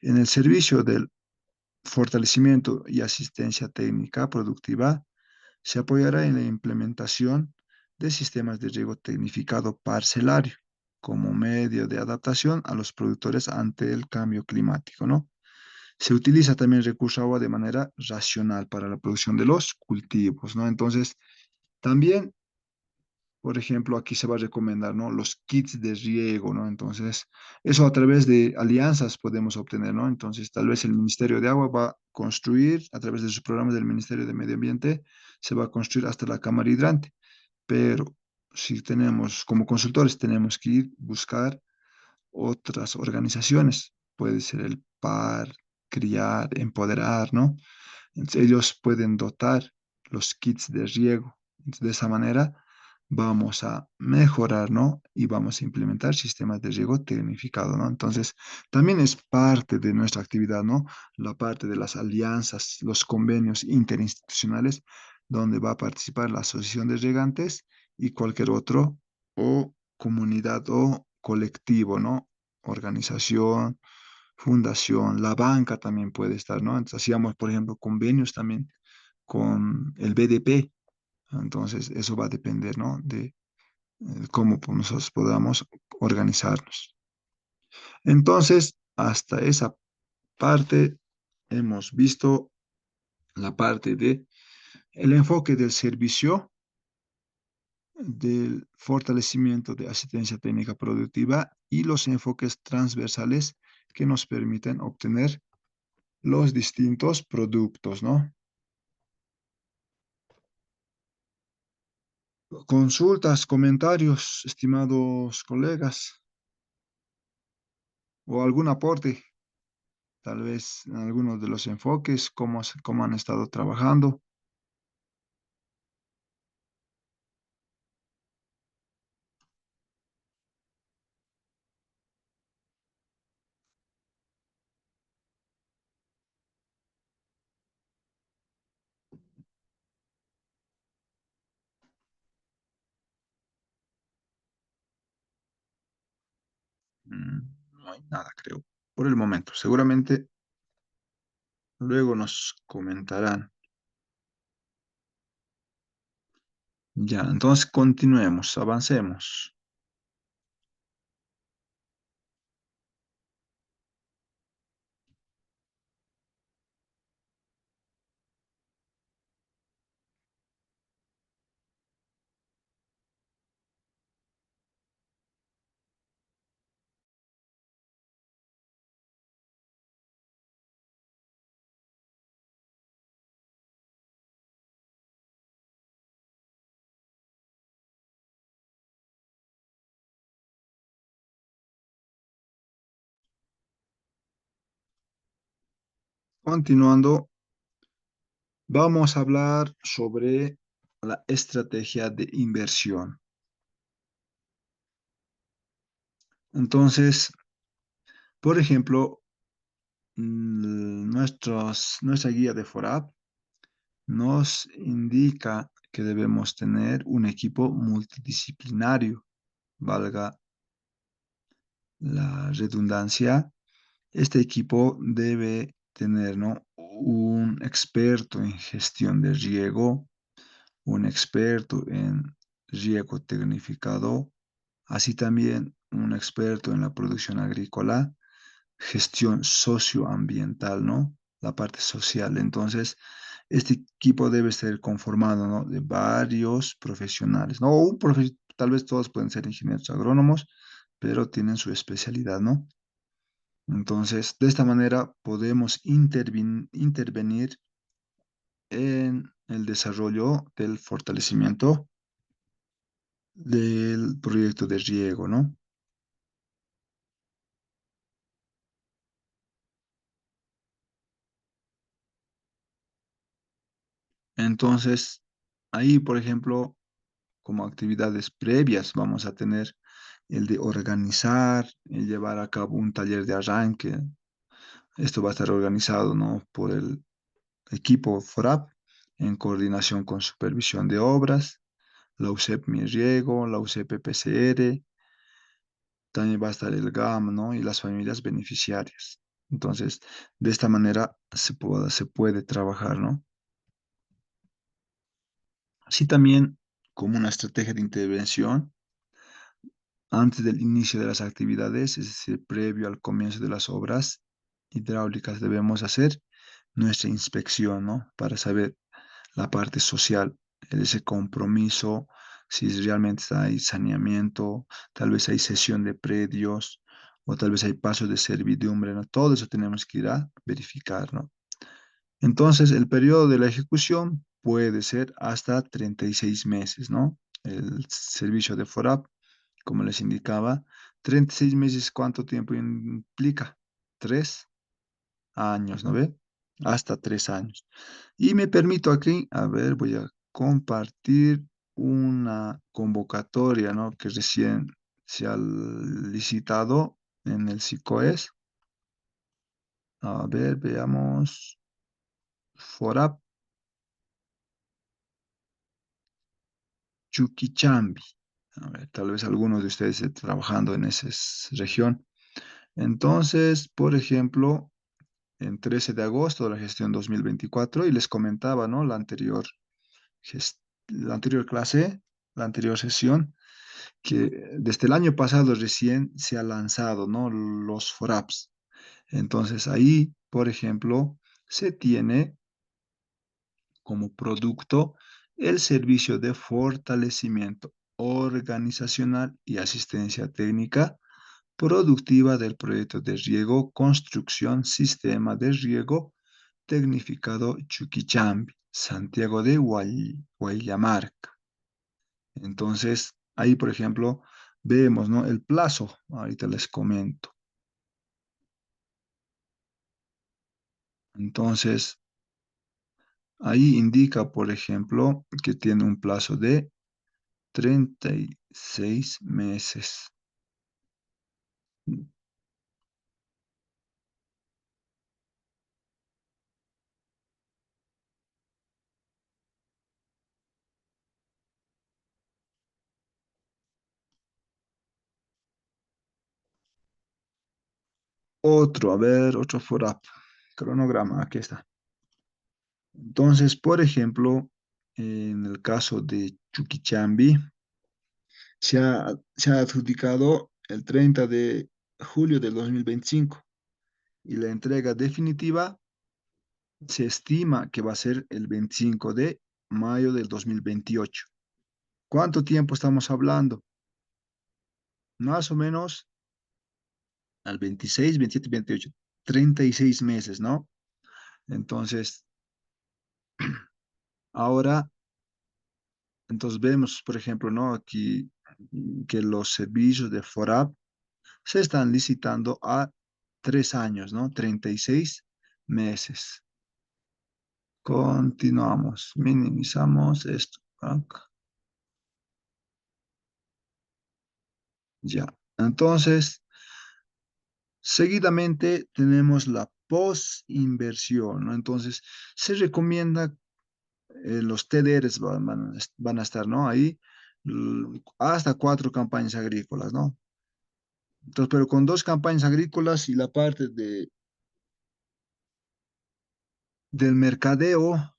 En el servicio del fortalecimiento y asistencia técnica productiva, se apoyará en la implementación de sistemas de riego tecnificado parcelario como medio de adaptación a los productores ante el cambio climático, ¿no? Se utiliza también el recurso agua de manera racional para la producción de los cultivos, ¿no? Entonces, también, por ejemplo, aquí se va a recomendar, ¿no?, los kits de riego, ¿no? Entonces, eso a través de alianzas podemos obtener, ¿no? Entonces, tal vez el Ministerio de Agua va a construir, a través de sus programas del Ministerio de Medio Ambiente, se va a construir hasta la cámara hidrante. Pero si tenemos, como consultores, tenemos que ir buscar otras organizaciones. Puede ser el PAR, criar, empoderar, ¿no? Entonces, ellos pueden dotar los kits de riego. Entonces, de esa manera vamos a mejorar, ¿no? Y vamos a implementar sistemas de riego tecnificado, ¿no? Entonces, también es parte de nuestra actividad, ¿no? La parte de las alianzas, los convenios interinstitucionales, donde va a participar la Asociación de Regantes y cualquier otro o comunidad o colectivo, ¿no? Organización, fundación, la banca también puede estar, ¿no? Entonces hacíamos, por ejemplo, convenios también con el BDP. Entonces eso va a depender, ¿no?, de cómo nosotros podamos organizarnos. Entonces, hasta esa parte hemos visto la parte de el enfoque del servicio, del fortalecimiento de asistencia técnica productiva y los enfoques transversales que nos permiten obtener los distintos productos, ¿no? Consultas, comentarios, estimados colegas, o algún aporte, tal vez en algunos de los enfoques, cómo han estado trabajando. No hay nada, creo, por el momento. Seguramente luego nos comentarán. Ya, entonces continuemos, avancemos. Continuando, vamos a hablar sobre la estrategia de inversión. Entonces, por ejemplo, nuestra guía de FORAP nos indica que debemos tener un equipo multidisciplinario, valga la redundancia, Este equipo debe tener, ¿no? Un experto en gestión de riego, un experto en riego tecnificado, así también un experto en la producción agrícola, gestión socioambiental, ¿no? La parte social. Entonces, este equipo debe ser conformado, ¿no? De varios profesionales, ¿no? Tal vez todos pueden ser ingenieros agrónomos, pero tienen su especialidad, ¿no? Entonces, de esta manera podemos intervenir en el desarrollo del fortalecimiento del proyecto de riego, ¿no? Entonces, ahí, por ejemplo, como actividades previas, vamos a tener el de organizar, el llevar a cabo un taller de arranque. Esto va a estar organizado, ¿no? Por el equipo FORAP en coordinación con supervisión de obras, la UCEP Mi Riego, la UCEP PCR, también va a estar el GAM, ¿no? Y las familias beneficiarias. Entonces, de esta manera se puede trabajar, ¿no? Así también, como una estrategia de intervención, antes del inicio de las actividades, es decir, previo al comienzo de las obras hidráulicas, debemos hacer nuestra inspección, ¿no? Para saber la parte social, ese compromiso, si realmente hay saneamiento, tal vez hay cesión de predios o tal vez hay pasos de servidumbre, ¿no? Todo eso tenemos que ir a verificar, ¿no? Entonces, el periodo de la ejecución puede ser hasta 36 meses, ¿no? El servicio de FORAP, como les indicaba, 36 meses, ¿cuánto tiempo implica? 3 años, ¿no ve? Hasta 3 años. Y me permito aquí, a ver, voy a compartir una convocatoria, ¿no? Que recién se ha licitado en el SICOES. A ver, veamos. FORAP Chuquichambi. A ver, tal vez algunos de ustedes estén trabajando en esa región. Entonces, por ejemplo, en 13 de agosto de la gestión 2024, y les comentaba, ¿no? La anterior clase, la anterior sesión, que desde el año pasado recién se ha lanzado, ¿no? Los FORAPs. Entonces, ahí, por ejemplo, se tiene como producto el servicio de fortalecimiento organizacional y asistencia técnica productiva del proyecto de riego, construcción, sistema de riego tecnificado Chuquichambi, Santiago de Guayamarca. Entonces, ahí, por ejemplo, vemos, ¿no? El plazo, ahorita les comento. Entonces, ahí indica, por ejemplo, que tiene un plazo de 36 meses. Otro, a ver, otro FORAP, cronograma, aquí está. Entonces, por ejemplo, en el caso de Chuquichambi, se ha adjudicado el 30 de julio del 2025 y la entrega definitiva se estima que va a ser el 25 de mayo del 2028. ¿Cuánto tiempo estamos hablando? Más o menos al 26, 27, 28, 36 meses, ¿no? Entonces, ahora, entonces vemos, por ejemplo, ¿no? Aquí que los servicios de FORAP se están licitando a 3 años, ¿no? 36 meses. Continuamos, minimizamos esto. Acá. Ya. Entonces, seguidamente tenemos la posinversión, ¿no? Entonces, se recomienda, los TDRs van a estar, ¿no? Ahí hasta 4 campañas agrícolas, ¿no? Entonces, pero con dos campañas agrícolas y la parte del mercadeo,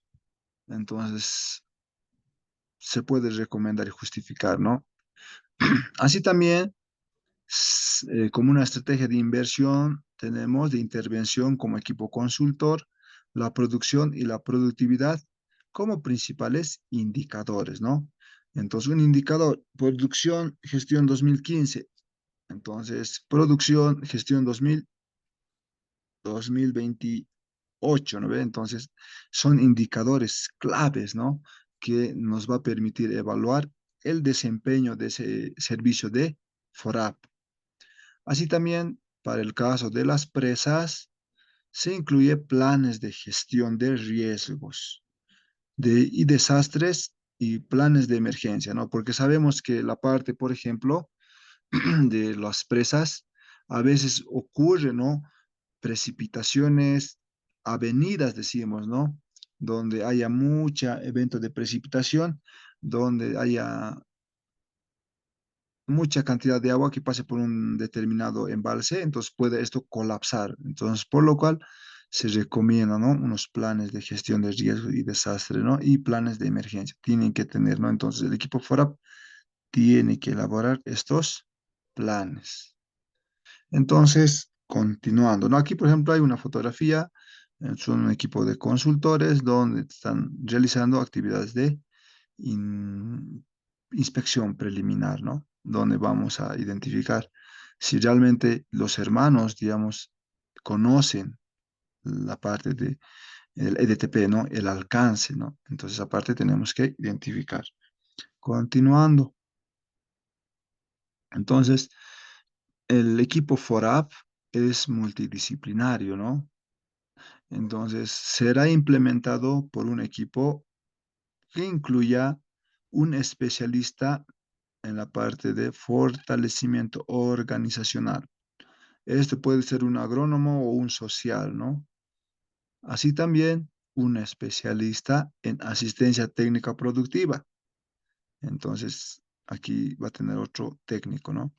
entonces se puede recomendar y justificar, ¿no? Así también, como una estrategia de inversión, tenemos de intervención como equipo consultor, la producción y la productividad como principales indicadores, ¿no? Entonces, un indicador, producción, gestión 2015. Entonces, producción, gestión 2028, ¿no ve? Entonces, son indicadores claves, ¿no? Que nos va a permitir evaluar el desempeño de ese servicio de FORAP. Así también, para el caso de las presas, se incluye planes de gestión de riesgos y desastres y planes de emergencia, ¿no? Porque sabemos que la parte, por ejemplo, de las presas, a veces ocurre, ¿no? Precipitaciones, avenidas, decimos, ¿no? Donde haya mucho evento de precipitación, donde haya mucha cantidad de agua que pase por un determinado embalse, entonces puede esto colapsar. Entonces, por lo cual se recomienda, ¿no? Unos planes de gestión de riesgo y desastre, ¿no? Y planes de emergencia. Tienen que tener, ¿no? Entonces, el equipo FORAP tiene que elaborar estos planes. Entonces, continuando, ¿no? Aquí, por ejemplo, hay una fotografía, son un equipo de consultores donde están realizando actividades de in- inspección preliminar, ¿no? Donde vamos a identificar si realmente los hermanos, digamos, conocen la parte de el EDTP, ¿no? El alcance, ¿no? Entonces, aparte tenemos que identificar. Continuando. Entonces, el equipo FORAP es multidisciplinario, ¿no? Entonces, será implementado por un equipo que incluya un especialista en la parte de fortalecimiento organizacional. Este puede ser un agrónomo o un social, ¿no? Así también un especialista en asistencia técnica productiva. Entonces, aquí va a tener otro técnico, ¿no?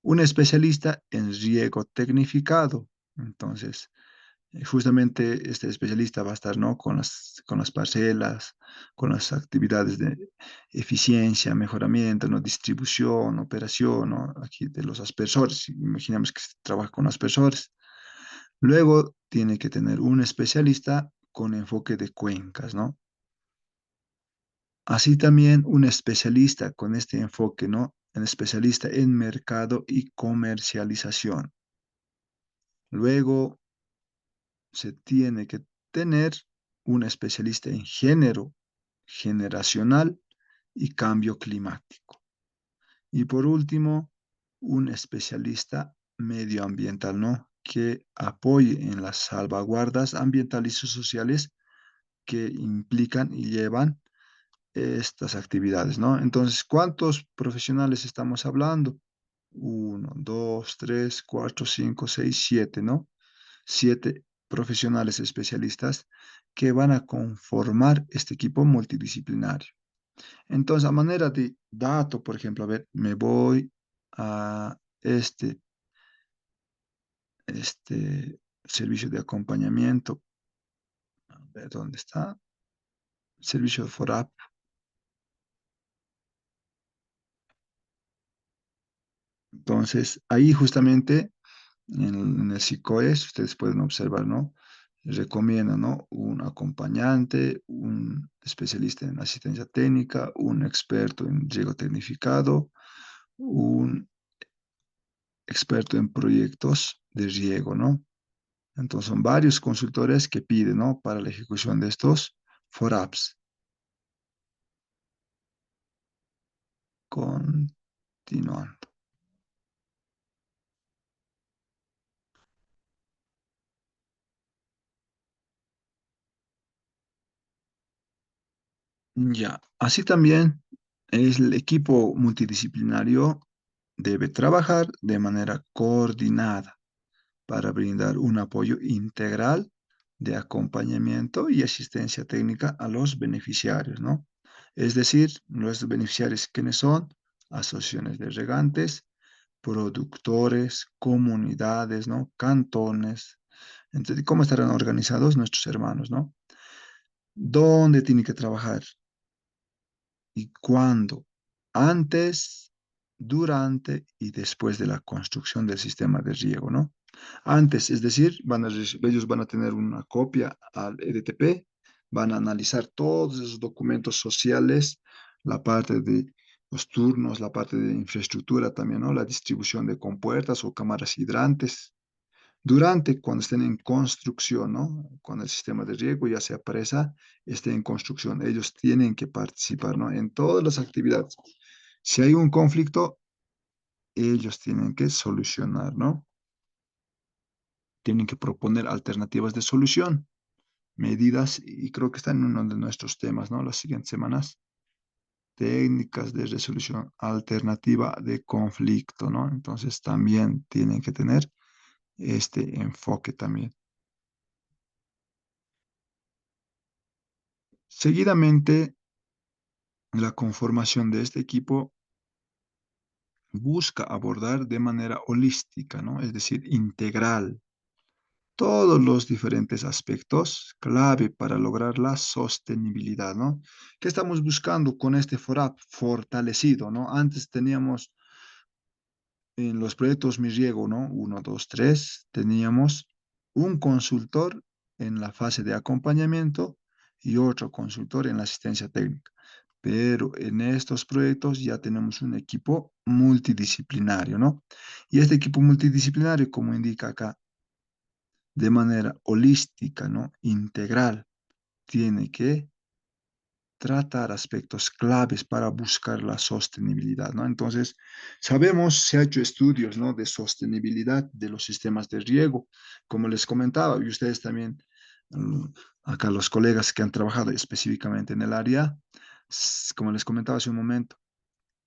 Un especialista en riego tecnificado. Entonces, justamente este especialista va a estar, ¿no? Con las parcelas, con las actividades de eficiencia, mejoramiento, ¿no? Distribución, operación, ¿no? Aquí de los aspersores. Imaginemos que se trabaja con aspersores. Luego tiene que tener un especialista con enfoque de cuencas, ¿no? Así también un especialista con este enfoque, ¿no? Un especialista en mercado y comercialización. Luego se tiene que tener un especialista en género, generacional y cambio climático. Y por último, un especialista medioambiental, ¿no? Que apoye en las salvaguardas ambientales y sociales que implican y llevan estas actividades, ¿no? Entonces, ¿cuántos profesionales estamos hablando? Uno, dos, tres, cuatro, cinco, seis, siete, ¿no? 7 profesionales especialistas que van a conformar este equipo multidisciplinario. Entonces, a manera de dato, por ejemplo, a ver, me voy a este servicio de acompañamiento. A ver, ¿dónde está? Servicio de FORAP. Entonces, ahí justamente en el SICOES, ustedes pueden observar, ¿no? Recomienda, ¿no? Un acompañante, un especialista en asistencia técnica, un experto en riego tecnificado, un experto en proyectos de riego, ¿no? Entonces son varios consultores que piden, ¿no? Para la ejecución de estos FORAPs. Continuando. Ya, así también el equipo multidisciplinario debe trabajar de manera coordinada para brindar un apoyo integral de acompañamiento y asistencia técnica a los beneficiarios, ¿no? Es decir, los beneficiarios, ¿quiénes son? Asociaciones de regantes, productores, comunidades, ¿no? Cantones. Entonces, ¿cómo estarán organizados nuestros hermanos, ¿no? ¿Dónde tienen que trabajar y cuándo? Antes, durante y después de la construcción del sistema de riego, ¿no? Antes, es decir, ellos van a tener una copia al EDTP, van a analizar todos esos documentos sociales, la parte de los turnos, la parte de infraestructura también, ¿no? La distribución de compuertas o cámaras hidrantes. Durante, cuando estén en construcción, ¿no? Cuando el sistema de riego, ya sea presa, esté en construcción, ellos tienen que participar, ¿no? En todas las actividades. Si hay un conflicto, ellos tienen que solucionar, ¿no? Tienen que proponer alternativas de solución, medidas, y creo que está en uno de nuestros temas, ¿no? Las siguientes semanas, técnicas de resolución alternativa de conflicto, ¿no? Entonces también tienen que tener este enfoque también. Seguidamente, la conformación de este equipo busca abordar de manera holística, ¿no? Es decir, integral, todos los diferentes aspectos clave para lograr la sostenibilidad, ¿no? ¿Qué estamos buscando con este FORAP fortalecido, ¿no? Antes teníamos en los proyectos Mi Riego, ¿no? Uno, dos, tres, teníamos un consultor en la fase de acompañamiento y otro consultor en la asistencia técnica. Pero en estos proyectos ya tenemos un equipo multidisciplinario, ¿no? Y este equipo multidisciplinario, como indica acá, de manera holística, ¿no? Integral, tiene que tratar aspectos claves para buscar la sostenibilidad, ¿no? Entonces, sabemos, se ha hecho estudios, ¿no? De sostenibilidad de los sistemas de riego, como les comentaba, y ustedes también, mm, acá los colegas que han trabajado específicamente en el área, como les comentaba hace un momento,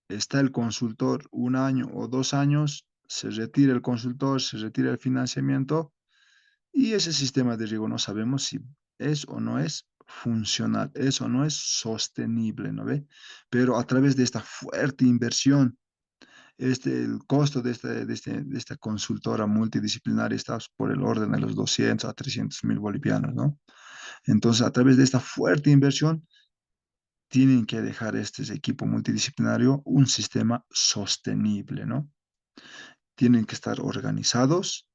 está el consultor un año o 2 años, se retira el consultor, se retira el financiamiento y ese sistema de riego no sabemos si es o no es funcional, es o no es sostenible, ¿no ve? Pero a través de esta fuerte inversión, el costo de esta consultora multidisciplinaria está por el orden de los 200 a 300 mil bolivianos, ¿no? Entonces, a través de esta fuerte inversión, tienen que dejar este equipo multidisciplinario un sistema sostenible, ¿no? Tienen que estar organizados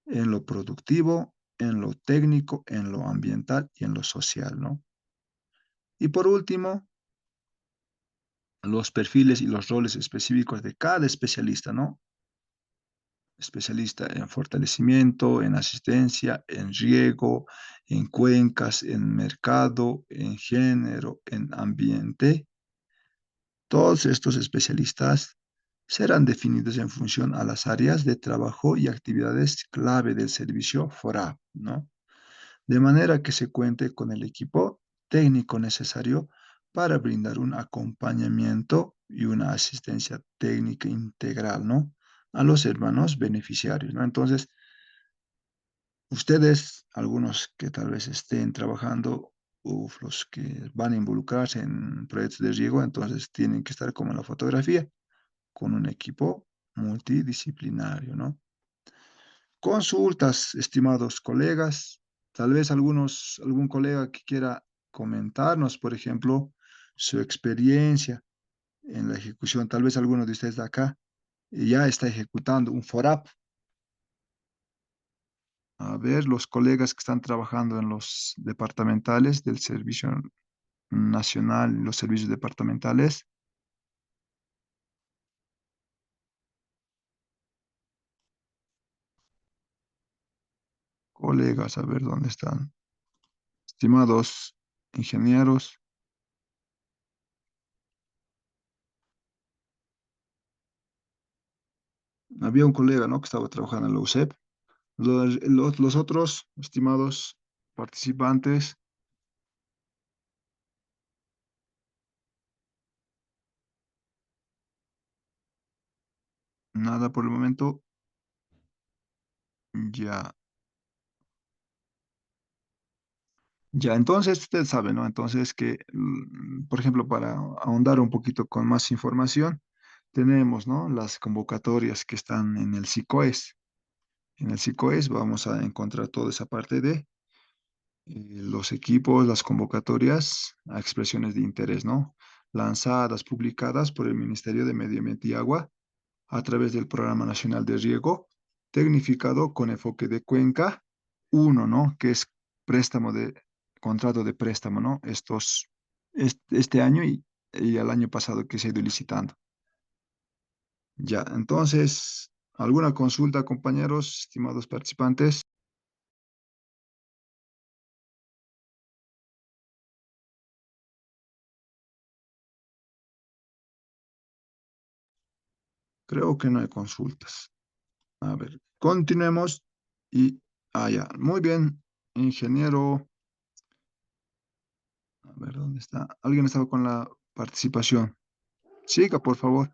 en lo productivo, en lo técnico, en lo ambiental y en lo social, ¿no? Y por último, los perfiles y los roles específicos de cada especialista, ¿no? Especialista en fortalecimiento, en asistencia, en riego, en cuencas, en mercado, en género, en ambiente. Todos estos especialistas serán definidos en función a las áreas de trabajo y actividades clave del servicio FORAP, ¿no? De manera que se cuente con el equipo técnico necesario para brindar un acompañamiento y una asistencia técnica integral, ¿no? A los hermanos beneficiarios, ¿no? Entonces, ustedes, algunos que tal vez estén trabajando, los que van a involucrarse en proyectos de riego, entonces tienen que estar como en la fotografía, con un equipo multidisciplinario, ¿no? Consultas, estimados colegas, tal vez algún colega que quiera comentarnos, por ejemplo, su experiencia en la ejecución, tal vez alguno de ustedes de acá ya está ejecutando un FORAP. A ver, los colegas que están trabajando en los departamentales del Servicio Nacional, los servicios departamentales, colegas, a ver dónde están. Estimados ingenieros, había un colega, ¿no? Que estaba trabajando en la UCEP. Los otros, estimados participantes, nada por el momento. Ya, ya, entonces usted sabe, ¿no? Entonces que, por ejemplo, para ahondar un poquito con más información, tenemos, ¿no? Las convocatorias que están en el SICOES. En el SICOES vamos a encontrar toda esa parte de los equipos, las convocatorias a expresiones de interés, ¿no? Lanzadas, publicadas por el Ministerio de Medio Ambiente y Agua a través del Programa Nacional de Riego, tecnificado con enfoque de cuenca uno, ¿no? Que es préstamo de, contrato de préstamo, ¿no? Este año y el año pasado que se ha ido licitando. Ya, entonces, ¿alguna consulta, compañeros, estimados participantes? Creo que no hay consultas. A ver, continuemos y, ya, muy bien, ingeniero, a ver, ¿dónde está? ¿Alguien estaba con la participación? Siga, por favor.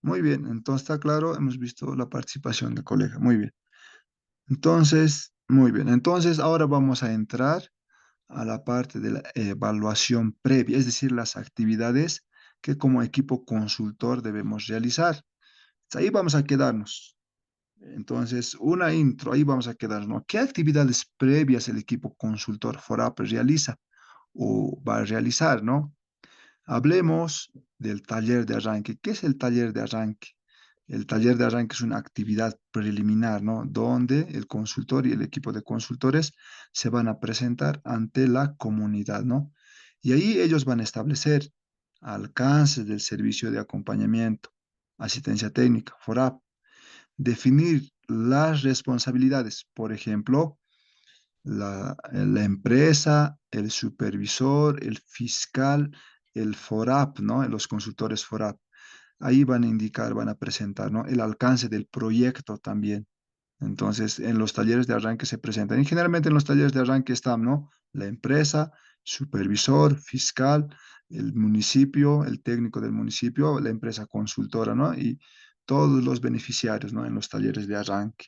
Muy bien, entonces está claro, hemos visto la participación del colega. Muy bien. Entonces, muy bien. Entonces, ahora vamos a entrar a la parte de la evaluación previa, es decir, las actividades que como equipo consultor debemos realizar. Ahí vamos a quedarnos. Entonces, una intro, ahí vamos a quedarnos, ¿no? ¿Qué actividades previas el equipo consultor FORAP realiza o va a realizar, ¿no? Hablemos del taller de arranque. ¿Qué es el taller de arranque? El taller de arranque es una actividad preliminar, ¿no? Donde el consultor y el equipo de consultores se van a presentar ante la comunidad, ¿no? Y ahí ellos van a establecer alcances del servicio de acompañamiento, asistencia técnica, FORAP, definir las responsabilidades, por ejemplo, la empresa, el supervisor, el fiscal, el FORAP, ¿no? Los consultores FORAP. Ahí van a indicar, van a presentar, ¿no? El alcance del proyecto también. Entonces, en los talleres de arranque se presentan. Y generalmente en los talleres de arranque están, ¿no? La empresa, supervisor, fiscal, el municipio, el técnico del municipio, la empresa consultora, ¿no? Y todos los beneficiarios, ¿no? En los talleres de arranque.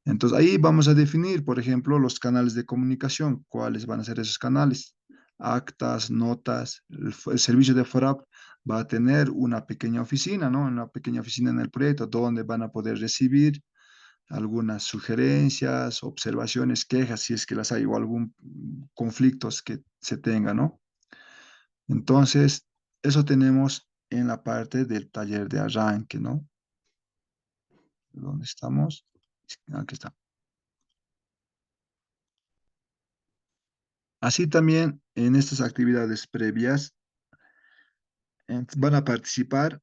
Entonces ahí vamos a definir, por ejemplo, los canales de comunicación, cuáles van a ser esos canales, actas, notas, el servicio de FORAP va a tener una pequeña oficina, ¿no? Una pequeña oficina en el proyecto donde van a poder recibir algunas sugerencias, observaciones, quejas, si es que las hay, o algún conflictos que se tenga, ¿no? Entonces, eso tenemos en la parte del taller de arranque, ¿no? ¿Dónde estamos? Aquí está. Así también en estas actividades previas van a participar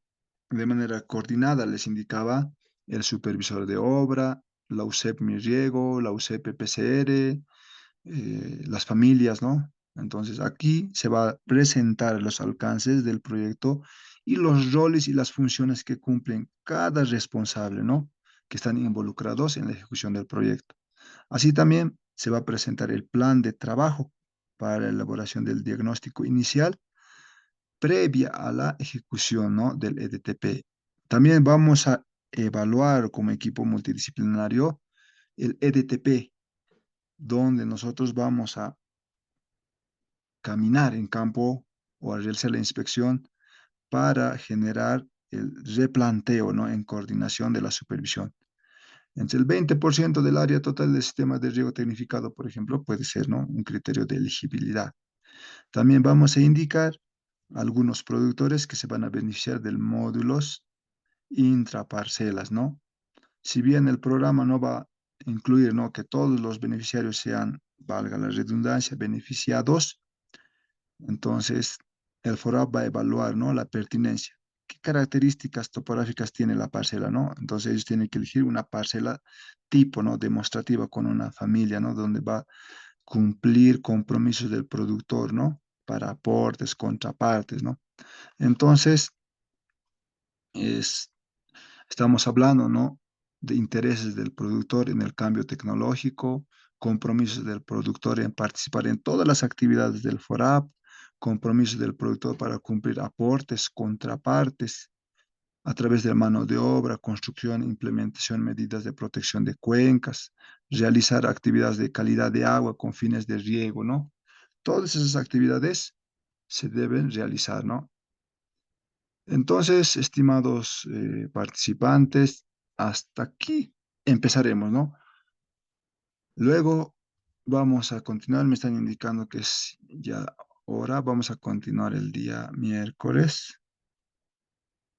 de manera coordinada, les indicaba el supervisor de obra, la USEP Mi Riego, la USEP PCR, las familias, ¿no? Entonces aquí se va a presentar los alcances del proyecto y los roles y las funciones que cumplen cada responsable, ¿no? Que están involucrados en la ejecución del proyecto. Así también se va a presentar el plan de trabajo para la elaboración del diagnóstico inicial previa a la ejecución, ¿no? Del EDTP. También vamos a evaluar como equipo multidisciplinario el EDTP, donde nosotros vamos a caminar en campo o a realizar la inspección para generar el replanteo, ¿no? En coordinación de la supervisión. Entre el 20% del área total del sistema de riego tecnificado, por ejemplo, puede ser, ¿no? Un criterio de elegibilidad. También vamos a indicar algunos productores que se van a beneficiar del módulos intraparcelas, ¿no? Si bien el programa no va a incluir, ¿no?, que todos los beneficiarios sean, valga la redundancia, beneficiados, entonces el FORAP va a evaluar, ¿no?, la pertinencia. ¿Qué características topográficas tiene la parcela, ¿no? Entonces ellos tienen que elegir una parcela tipo, ¿no?, demostrativa con una familia, ¿no?, donde va a cumplir compromisos del productor, ¿no?, para aportes, contrapartes, ¿no? Entonces, es, estamos hablando, ¿no?, de intereses del productor en el cambio tecnológico, compromisos del productor en participar en todas las actividades del FORAP, compromisos del productor para cumplir aportes, contrapartes, a través de mano de obra, construcción, implementación, medidas de protección de cuencas, realizar actividades de calidad de agua con fines de riego, ¿no? Todas esas actividades se deben realizar, ¿no? Entonces, estimados participantes, hasta aquí empezaremos, ¿no? Luego vamos a continuar, me están indicando que es ya hora, vamos a continuar el día miércoles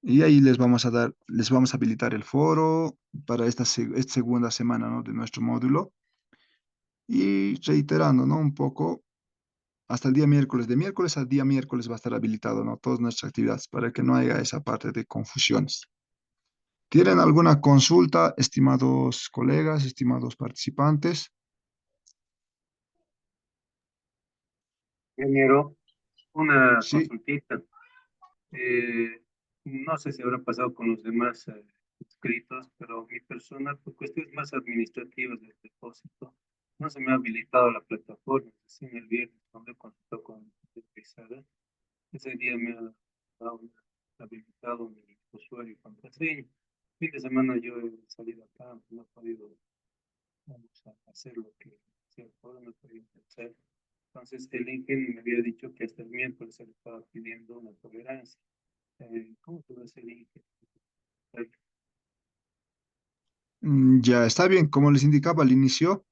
y ahí les vamos a habilitar el foro para esta segunda semana, ¿no?, de nuestro módulo y reiterando, ¿no?, un poco hasta el día miércoles, de miércoles al día miércoles va a estar habilitado, ¿no?, todas nuestras actividades para que no haya esa parte de confusiones. ¿Tienen alguna consulta, estimados colegas, estimados participantes? Ingeniero, una Sí. consultita. Eh, no sé si habrá pasado con los demás inscritos, pero mi persona, por cuestiones más administrativas del depósito, no se me ha habilitado la plataforma. Recién el viernes, cuando he consultado con la pesada, ese día me ha habilitado mi usuario y contraseña. Fin de semana yo he salido acá, no he podido, vamos a hacer lo que sea, ahora no he podido hacer. Entonces, el INGE me había dicho que hasta el miércoles se le estaba pidiendo una tolerancia. ¿Cómo puede ser INGE? Ya está bien, como les indicaba al inicio,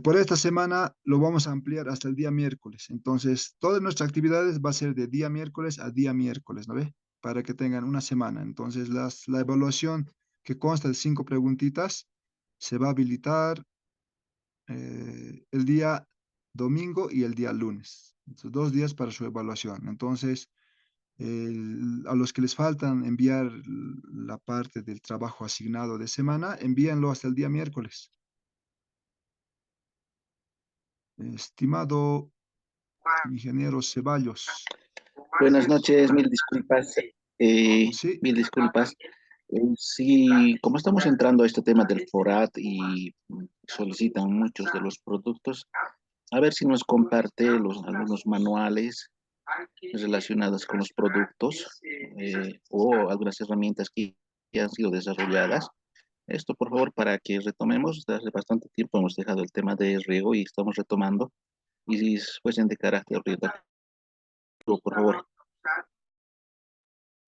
por esta semana lo vamos a ampliar hasta el día miércoles. Entonces, todas nuestras actividades va a ser de día miércoles a día miércoles, ¿no ve? Para que tengan una semana. Entonces, la evaluación que consta de 5 preguntitas se va a habilitar el día domingo y el día lunes. Entonces, 2 días para su evaluación. Entonces, a los que les faltan enviar la parte del trabajo asignado de semana, envíenlo hasta el día miércoles. Estimado ingeniero Ceballos, Buenas noches, mil disculpas. sí, Mil disculpas. Sí, como estamos entrando a este tema del FORAT y solicitan muchos de los productos, a ver si nos comparte algunos manuales relacionados con los productos o algunas herramientas que han sido desarrolladas. Esto, por favor, para que retomemos. Desde hace bastante tiempo hemos dejado el tema de riego y estamos retomando. Y si fuesen de carácter orientativo, por favor.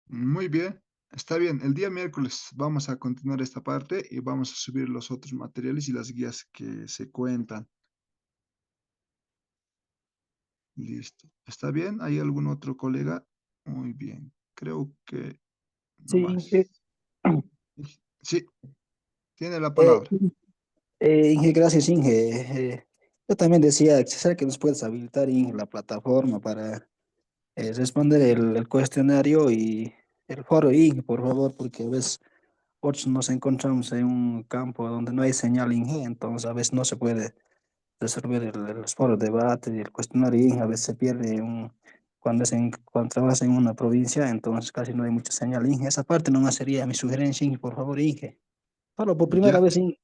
muy bien, está bien. El día miércoles vamos a continuar esta parte y vamos a subir los otros materiales y las guías que se cuentan. Listo. ¿Está bien? ¿Hay algún otro colega? Muy bien. Creo que no Sí, Inge, más. Sí, tiene la eh, palabra. Inge, gracias, Inge. Yo también decía, quisiera que nos puedas habilitar, Inge, la plataforma para responder el cuestionario y el foro, Inge, por favor, porque a veces otros nos encontramos en un campo donde no hay señal, Inge, entonces a veces no se puede resolver el foro de debate y el cuestionario, Inge, a veces se pierde cuando trabajas en una provincia, entonces casi no hay mucha señal, Inge. Esa parte nomás sería mi sugerencia, Inge, por favor, Inge. Solo por primera Ya. vez, Inge.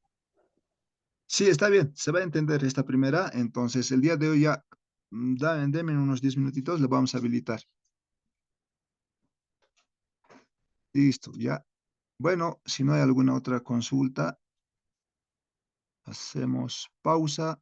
Sí, está bien. Se va a entender esta primera. Entonces, el día de hoy ya, denme unos 10 minutitos, le vamos a habilitar. Listo, ya. Bueno, si no hay alguna otra consulta, hacemos pausa.